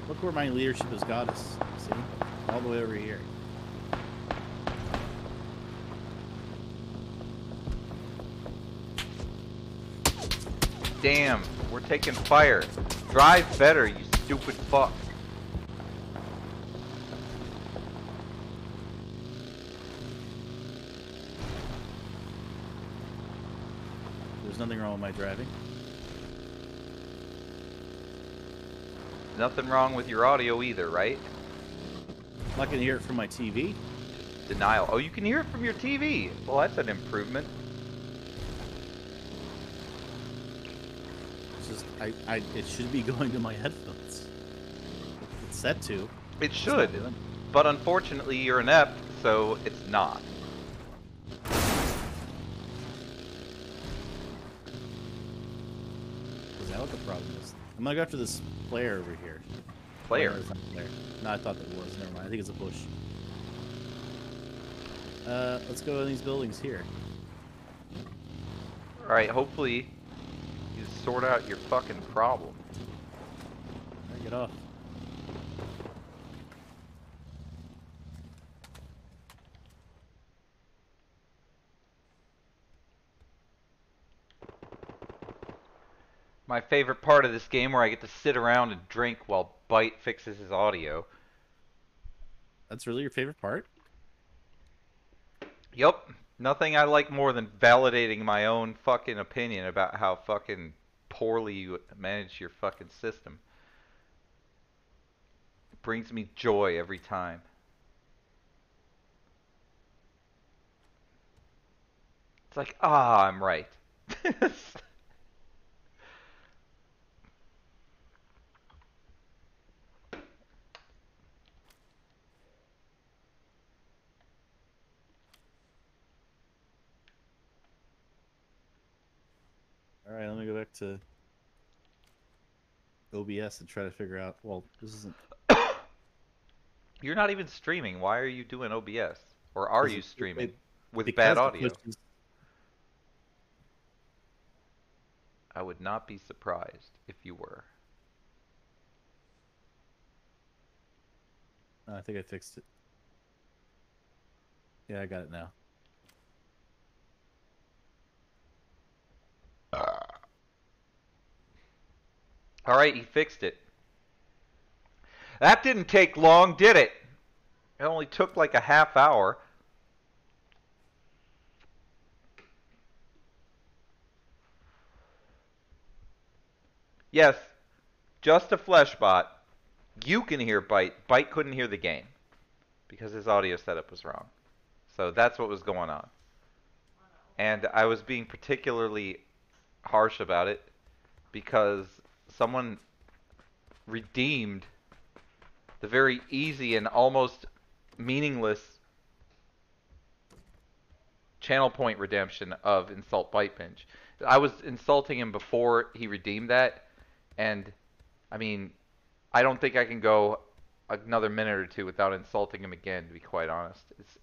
Look where my leadership has got us. See? All the way over here. Damn, we're taking fire. Drive better, you stupid fuck. There's nothing wrong with my driving. Nothing wrong with your audio either, right? I'm not gonna hear it from my TV. Denial. Oh, you can hear it from your TV. Well, that's an improvement. It's just, it should be going to my headphones. It's set to. It should, but unfortunately you're inept, so it's not. Is that what the problem is? I'm gonna go after this player over here. Player? No, I thought that was. Never mind. I think it's a bush. Let's go in these buildings here. Alright, hopefully you sort out your fucking problem. Get off. My favorite part of this game where I get to sit around and drink while Byte fixes his audio. That's really your favorite part? Yup. Nothing I like more than validating my own fucking opinion about how fucking poorly you manage your fucking system. It brings me joy every time. It's like, I'm right. Alright, let me go back to OBS and try to figure out, well, this isn't... You're not even streaming. Why are you doing OBS? Or are you streaming with because bad audio? I would not be surprised if you were. I think I fixed it. Yeah, I got it now. Alright, he fixed it. That didn't take long, did it? It only took like a half hour. Yes, just a flesh bot. You can hear Byte. Byte couldn't hear the game because his audio setup was wrong. So that's what was going on. And I was being particularly harsh about it because someone redeemed the very easy and almost meaningless channel point redemption of Insult BYTEBINGE. I was insulting him before he redeemed that, and I mean, I don't think I can go another minute or two without insulting him again, to be quite honest. It's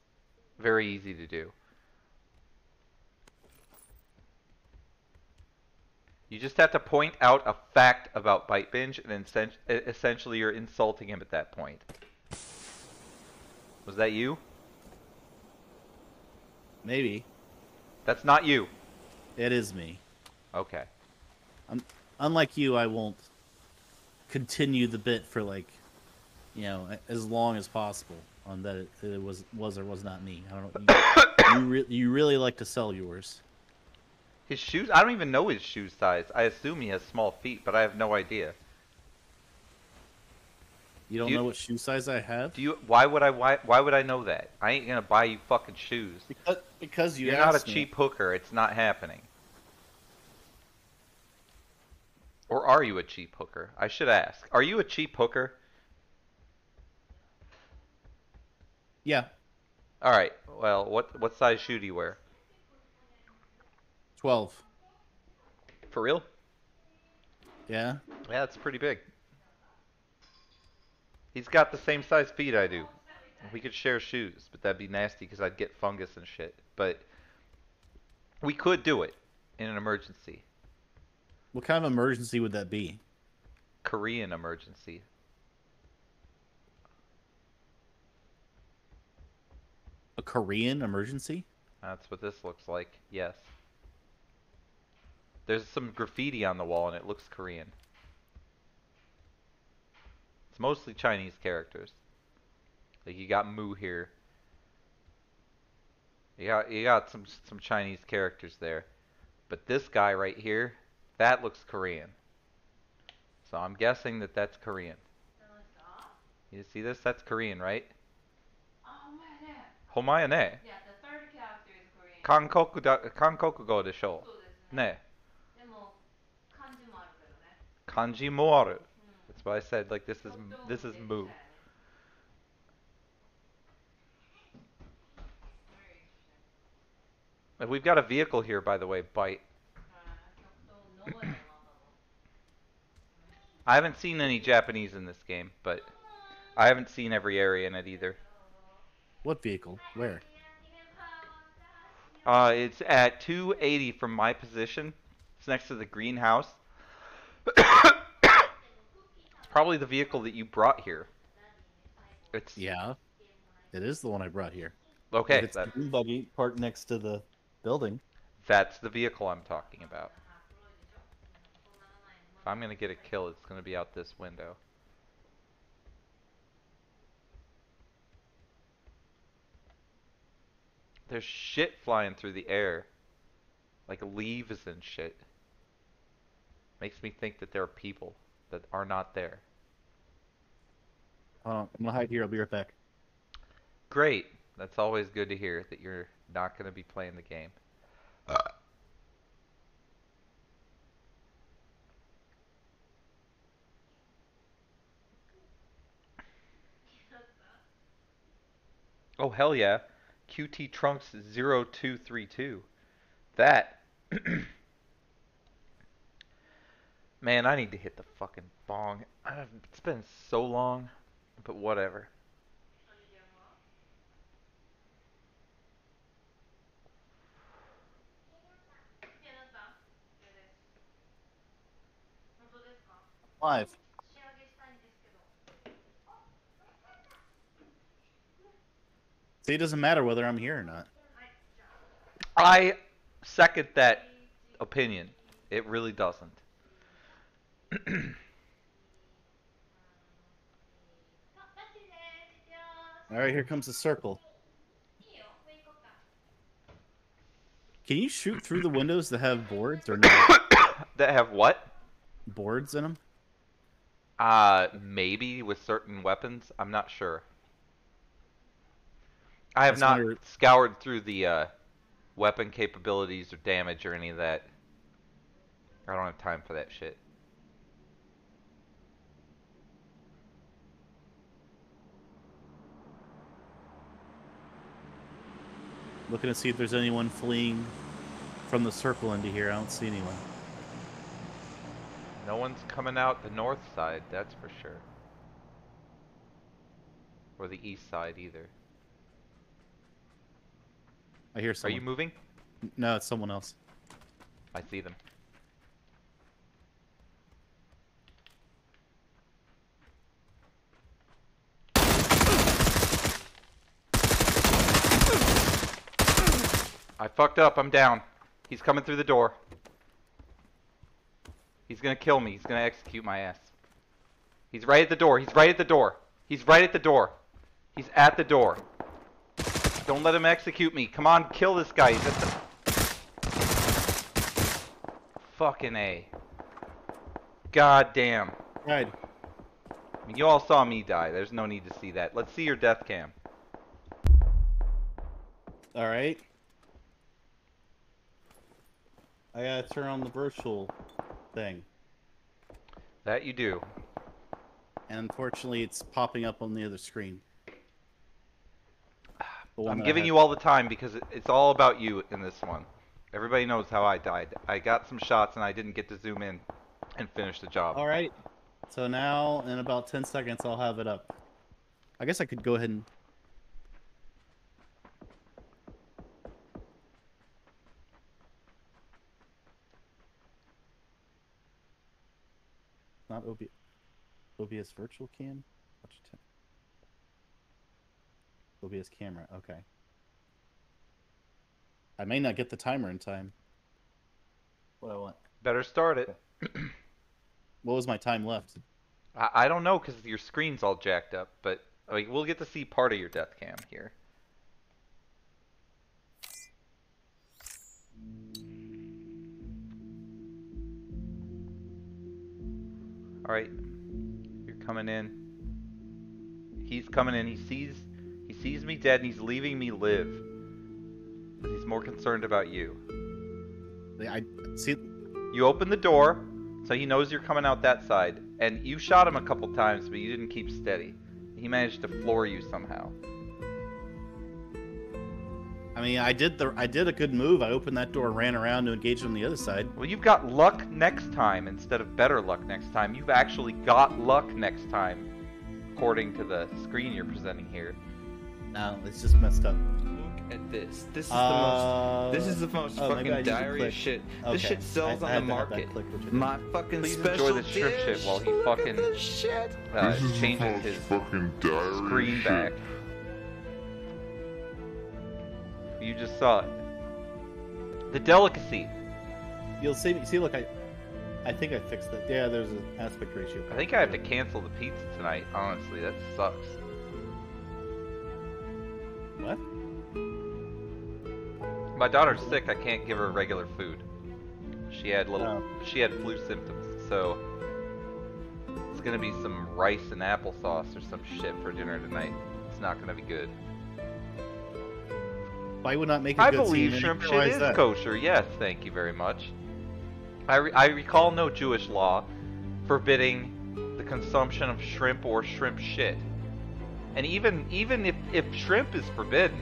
very easy to do. You just have to point out a fact about BYTEBINGE, and essentially you're insulting him at that point. Was that you? Maybe. That's not you. It is me. Okay. Unlike you, I won't continue the bit for like, you know, as long as possible on that it was or was not me. I don't know. You really like to sell yours. His shoes? I don't even know his shoe size. I assume he has small feet, but I have no idea. You don't know what shoe size I have? Why would I know that? I ain't gonna buy you fucking shoes. Because You're not a cheap hooker. It's not happening. Or are you a cheap hooker? I should ask. Are you a cheap hooker? Yeah. All right. Well, what size shoe do you wear? 12. For real? Yeah. Yeah, it's pretty big. He's got the same size feet I do. We could share shoes, but that'd be nasty because I'd get fungus and shit. But we could do it in an emergency. What kind of emergency would that be? Korean emergency. A Korean emergency? That's what this looks like. Yes. There's some graffiti on the wall and it looks Korean. It's mostly Chinese characters. Like you got Moo here. You got some Chinese characters there. But this guy right here, that looks Korean. So I'm guessing that that's Korean. You see this? That's Korean, right? Homayo ne. Yeah, the third character is Korean. Kankokugo desho. そうですね。Ne. でも漢字もあるけどね。 Kanji mo aru. That's why I said like this is Moo. Very interesting. And we've got a vehicle here, by the way, Byte. 極東野々山だぞ。I haven't seen any Japanese in this game, but I haven't seen every area in it either. What vehicle? Where? It's at 280 from my position. It's next to the greenhouse. Probably the vehicle that you brought here. It's Yeah. It is the one I brought here. okay. If it's the green buggy parked next to the building. That's the vehicle I'm talking about. If I'm gonna get a kill, it's gonna be out this window. There's shit flying through the air. Like leaves and shit. Makes me think that there are people that are not there. I'm gonna hide here. I'll be right back. Great. That's always good to hear that you're not gonna be playing the game. Oh, hell yeah. QT Trunks 0232. That. Man, I need to hit the fucking bong. It's been so long, but whatever. Live. See, it doesn't matter whether I'm here or not. I second that opinion. It really doesn't. Alright, here comes the circle. Can you shoot through the windows that have boards or not? That have what? Boards in them? Maybe with certain weapons. I'm not sure. I have not scoured through the weapon capabilities or damage or any of that. I don't have time for that shit. Looking to see if there's anyone fleeing from the circle into here. I don't see anyone. No one's coming out the north side, that's for sure. or the east side either. I hear Are someone. you moving? No, it's someone else. I see them. I fucked up. I'm down. He's coming through the door. He's gonna kill me. He's gonna execute my ass. He's right at the door. He's right at the door. He's right at the door. He's at the door. Don't let him execute me. Come on, kill this guy. He's at the... Fucking A. God damn. Right. I mean, you all saw me die. There's no need to see that. Let's see your death cam. All right. I gotta turn on the virtual thing. That you do. And unfortunately, it's popping up on the other screen. The one I'm that I giving had- you all the time because it's all about you in this one. Everybody knows how I died. I got some shots and I didn't get to zoom in and finish the job. All right. So now, in about 10 seconds, I'll have it up. I guess I could go ahead and... Not OBS virtual cam? OBS camera, okay. I may not get the timer in time. What I want. Better start it. What was my time left? I don't know because your screen's all jacked up, but like, we'll get to see part of your death cam here. Alright. You're coming in. He's coming in. He sees me dead and he's leaving me live. But he's more concerned about you. I see. You open the door, so he knows you're coming out that side. And you shot him a couple times, but you didn't keep steady. He managed to floor you somehow. I mean, I did a good move. I opened that door, and ran around to engage on the other side. Well, you've got luck next time instead of better luck next time. You've actually got luck next time, according to the screen you're presenting here. No, it's just messed up. Look at this. This is the most. This is the most maybe I fucking need to diarrhea click. shit. Okay. This shit sells I on had the to have that market. click, which I did. My fucking Please special enjoy the shrimp dish. shit while he Look fucking at this shit. changes his fucking diary screen shit. back. You just saw it. The delicacy. You'll see. Look, I think I fixed that. Yeah, there's an aspect ratio. I think I have to cancel the pizza tonight. Honestly, that sucks. What? My daughter's sick. I can't give her regular food. She had Oh. she had flu symptoms, so it's gonna be some rice and applesauce or some shit for dinner tonight. It's not gonna be good. Why would not make a I good believe scene? shrimp Why shit is is that? kosher. Yes, thank you very much. I recall no Jewish law forbidding the consumption of shrimp or shrimp shit. And even if shrimp is forbidden,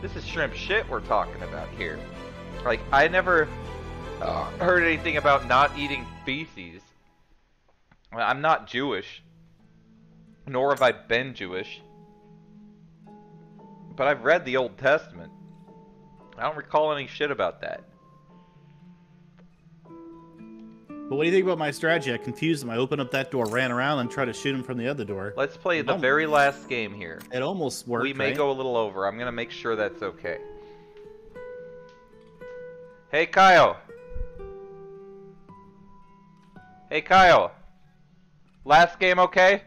this is shrimp shit we're talking about here. Like, I never heard anything about not eating feces. I'm not Jewish, nor have I been Jewish. But I've read the Old Testament. I don't recall any shit about that. But what do you think about my strategy? I confused him. I opened up that door, ran around, and tried to shoot him from the other door. Let's play the No. very last game here. It almost worked. We may right? go a little over. I'm gonna make sure that's okay. Hey, Kyle. Hey, Kyle. Last game okay?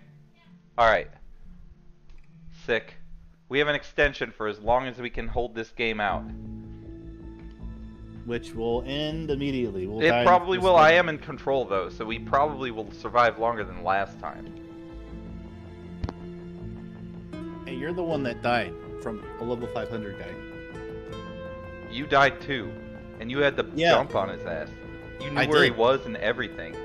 Alright. Sick. We have an extension for as long as we can hold this game out. Which will end immediately. We'll It die in probably this will. game. I am in control though, so we probably will survive longer than last time. Hey, you're the one that died from a level 500 guy. You died too, and you had the Yeah. jump on his ass. You knew I where he did. was and everything.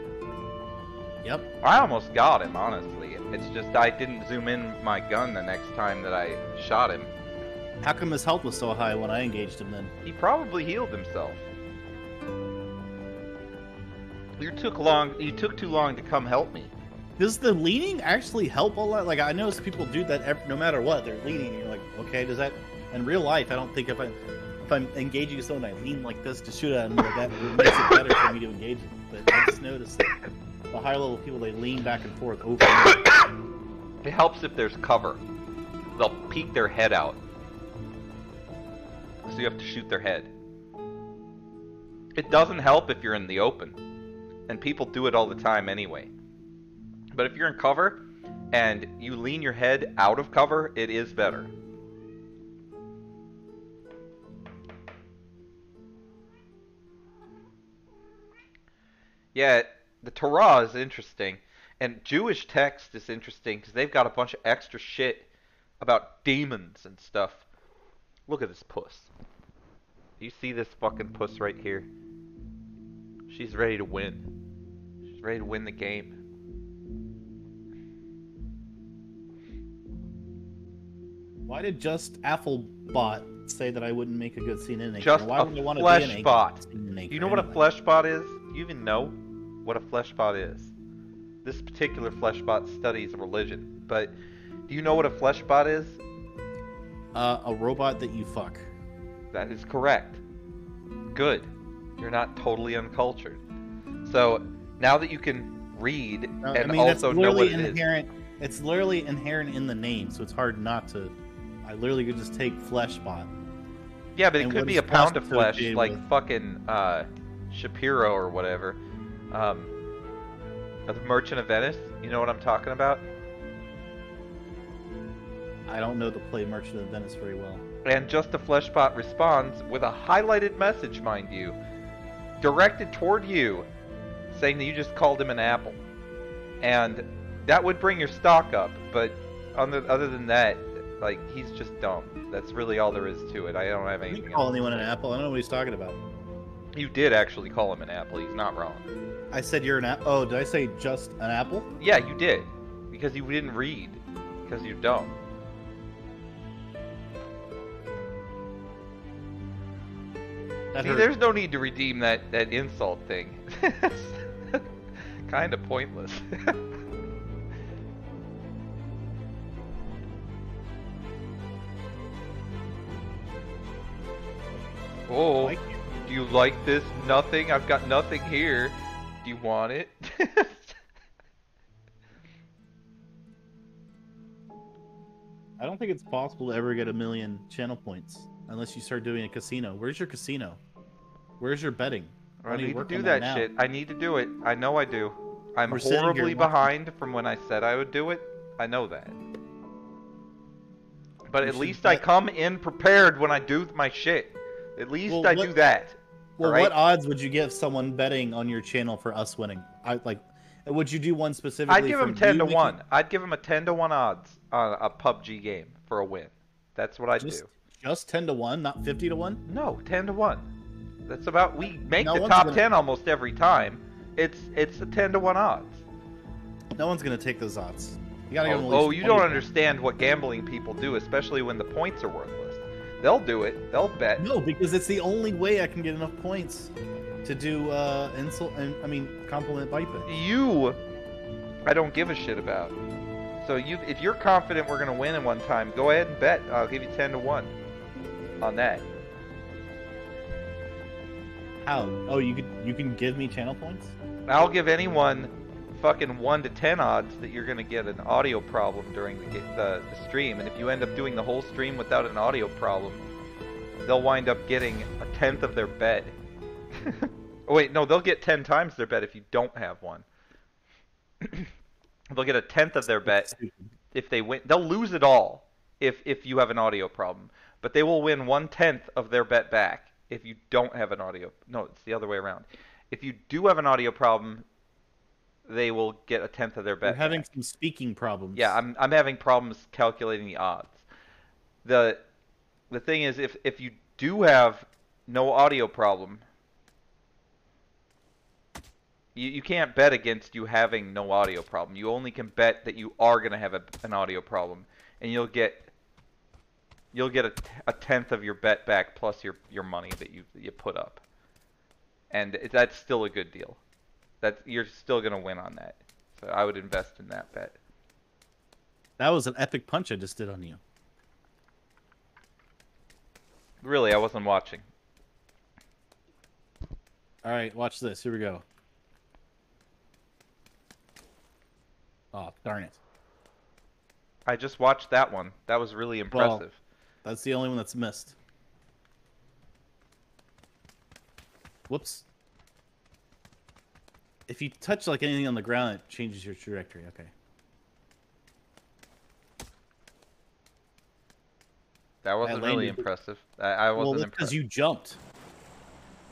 Yep. I almost got him, honestly. It's just I didn't zoom in my gun the next time that I shot him. How come his health was so high when I engaged him then? He probably healed himself. You took too long to come help me. Does the leaning actually help a lot? Like I notice people do that no matter what. They're leaning. And you're like, okay, does that? In real life, I don't think if I'm engaging someone, I lean like this to shoot at them. That makes it better for me to engage them. But I just noticed that the higher level people, they lean back and forth over. And over. It helps if there's cover. They'll peek their head out. So you have to shoot their head. It doesn't help if you're in the open. And people do it all the time anyway. But if you're in cover and you lean your head out of cover, it is better. Yeah, the Torah is interesting. And Jewish text is interesting because they've got a bunch of extra shit about demons and stuff. Look at this puss. You see this fucking puss right here? She's ready to win. She's ready to win the game. Why did just Applebot say that I wouldn't make a good scene in Just Why a would I want flesh to be bot. Do You know what a flesh bot is? You even know what a flesh bot is? This particular flesh bot studies religion, but do you know what a flesh bot is? A robot that you fuck. That is correct. Good. You're not totally uncultured. So now that you can read and also know what it is. It's literally inherent in the name, so it's hard not to. I literally could just take flesh bot. Yeah, but it could be a pound of flesh, like with... fucking Shapiro or whatever. The Merchant of Venice. You know what I'm talking about? I don't know the play Merchant of Venice very well. And Just a Fleshbot responds with a highlighted message, mind you, directed toward you, saying that you just called him an apple. And that would bring your stock up, but other than that, like, he's just dumb. That's really all there is to it. I don't have anything else. Call anyone an apple? I don't know what he's talking about. You did actually call him an apple. He's not wrong. I said you're an apple. Oh, did I say just an apple? Yeah, you did. Because you didn't read. Because you're dumb. See, there's no need to redeem that insult thing. Kind of pointless. Oh, do you like this? Nothing? I've got nothing here. Do you want it? I don't think it's possible to ever get 1 million channel points unless you start doing a casino. Where's your casino? Where's your betting? I need to do that shit. I need to do it. I know I do. I'm horribly behind from when I said I would do it. I know that. But at least I come in prepared when I do my shit. At least I do that. Well, what odds would you give someone betting on your channel for us winning? Would you do one specifically? I'd give him 10 to 1. I'd give him a 10 to 1 odds on a PUBG game for a win. That's what I'd do. Just 10 to 1, not 50 to 1? No, 10 to 1. That's about, we make the top 10 almost every time. It's a 10 to 1 odds. No one's gonna take those odds. You gotta give them oh, you don't understand what gambling people do, especially when the points are worthless. They'll do it. They'll bet. No, because it's the only way I can get enough points to do compliment Bipin. You, I don't give a shit about. So if you're confident we're gonna win in one time, go ahead and bet. I'll give you 10 to 1 on that. How? Oh, you can give me channel points? I'll give anyone fucking 1 to 10 odds that you're gonna get an audio problem during the stream, and if you end up doing the whole stream without an audio problem, they'll wind up getting a 10th of their bet. Oh wait, no, they'll get 10 times their bet if you don't have one. They'll get a 10th of their bet if they win. They'll lose it all if you have an audio problem, but they will win 1/10 of their bet back if you don't have an audio. No, it's the other way around. If you do have an audio problem, they will get a 10th of their bet. You're having some speaking problems. Yeah, I'm having problems calculating the odds. The thing is, if you do have no audio problem, you can't bet against you having no audio problem. You only can bet that you are going to have an audio problem, and you'll get a 10th of your bet back plus your money that you put up, and that's still a good deal. You're still going to win on that. So I would invest in that bet. That was an epic punch I just did on you. Really, I wasn't watching. All right, watch this. Here we go. Oh, darn it. I just watched that one. That was really impressive. Well, that's the only one that's missed. Whoops. If you touch like anything on the ground, it changes your trajectory. Okay. That wasn't I really landed- impressive. I Well, wasn't that's because impressed. you jumped.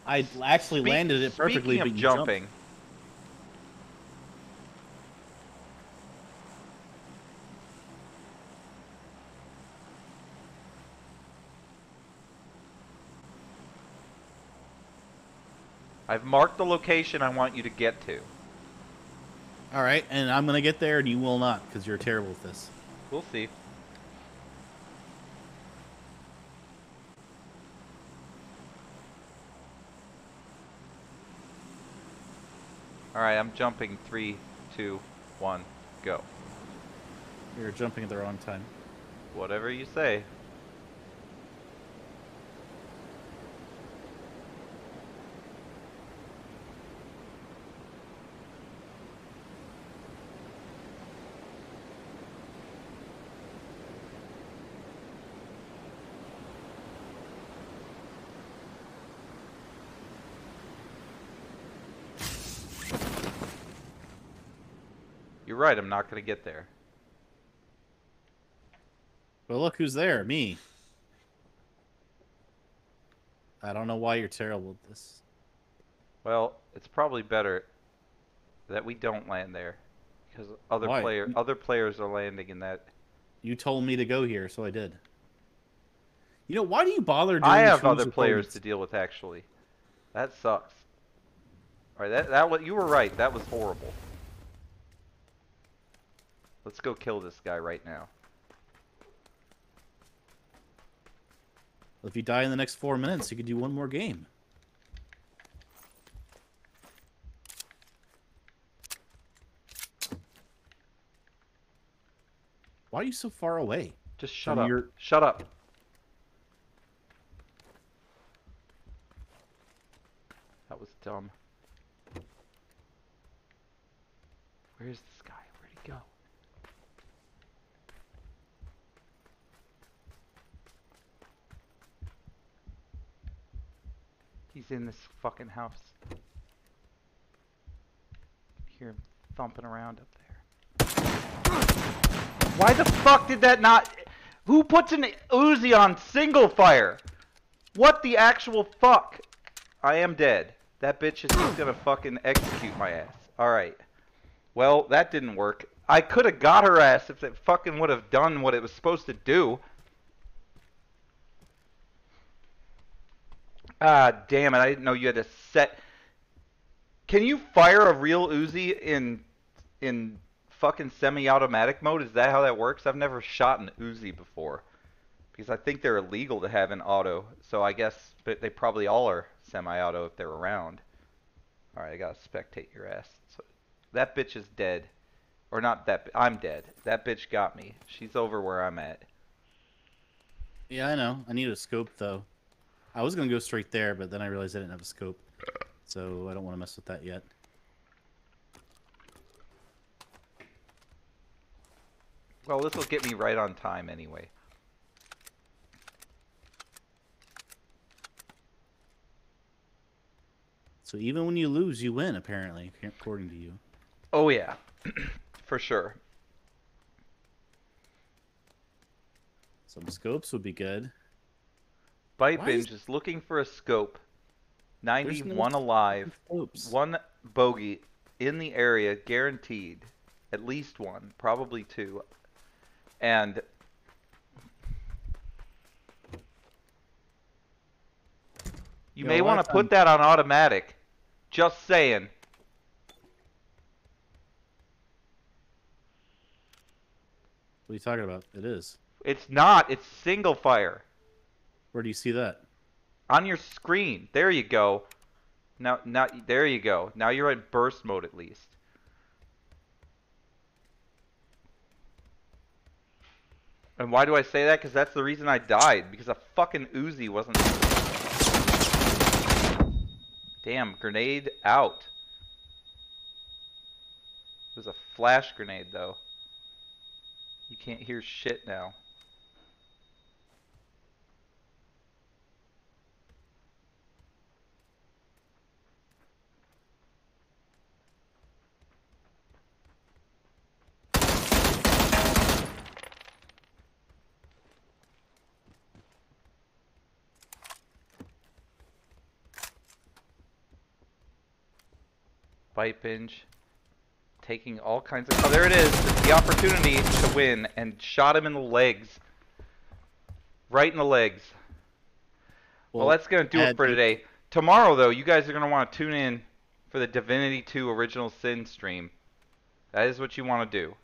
I actually landed it perfectly, Speaking but of you jumping, jumped. I've marked the location I want you to get to. All right, and I'm gonna get there, and you will not, because you're terrible with this. We'll see. Alright, I'm jumping. 3, 2, 1, go. You're jumping at the wrong time. Whatever you say. You're right, I'm not going to get there. But look who's there, me. I don't know why you're terrible at this. Well, it's probably better that we don't land there. Because other Why? other players are landing in that. You told me to go here, so I did. You know, why do you bother doing I have True's other players recordings? to deal with, actually. That sucks. Alright, you were right. That was horrible. Let's go kill this guy right now. If you die in the next 4 minutes, you could do one more game. Why are you so far away? Just shut From up. your- Shut up. That was dumb. Where's this guy? Where'd he go? He's in this fucking house. Hear him thumping around up there. Why the fuck did that not... Who puts an Uzi on single fire? What the actual fuck? I am dead. That bitch is just gonna fucking execute my ass. Alright. Well, that didn't work. I could have got her ass if it fucking would have done what it was supposed to do. Ah, damn it. I didn't know you had to set... Can you fire a real Uzi in fucking semi-automatic mode? Is that how that works? I've never shot an Uzi before. Because I think they're illegal to have in auto. So I guess but they probably all are semi-auto if they're around. Alright, I gotta spectate your ass. So, that bitch is dead. Or not that... I'm dead. That bitch got me. She's over where I'm at. Yeah, I know. I need a scope, though. I was going to go straight there, but then I realized I didn't have a scope. So I don't want to mess with that yet. Well, this will get me right on time anyway. So even when you lose, you win, apparently, according to you. Oh yeah, for sure. Some scopes would be good. Bite Why Binge is looking for a scope. There's no 91 alive. scopes. 1 bogey in the area, guaranteed. At least 1, probably 2. And you Yo, may what want to put that on automatic. Just saying. What are you talking about? It is. It's not. It's single fire. Where do you see that? On your screen. There you go. Now, there you go. Now you're in burst mode at least. And why do I say that? Because that's the reason I died. Because a fucking Uzi wasn't... Damn, grenade out. It was a flash grenade, though. You can't hear shit now. BYTEBINGE. Taking all kinds of... Oh, there it is. The opportunity to win. And shot him in the legs. Right in the legs. Well, that's going to do it for today. Tomorrow, though, you guys are going to want to tune in for the Divinity 2 Original Sin stream. That is what you want to do.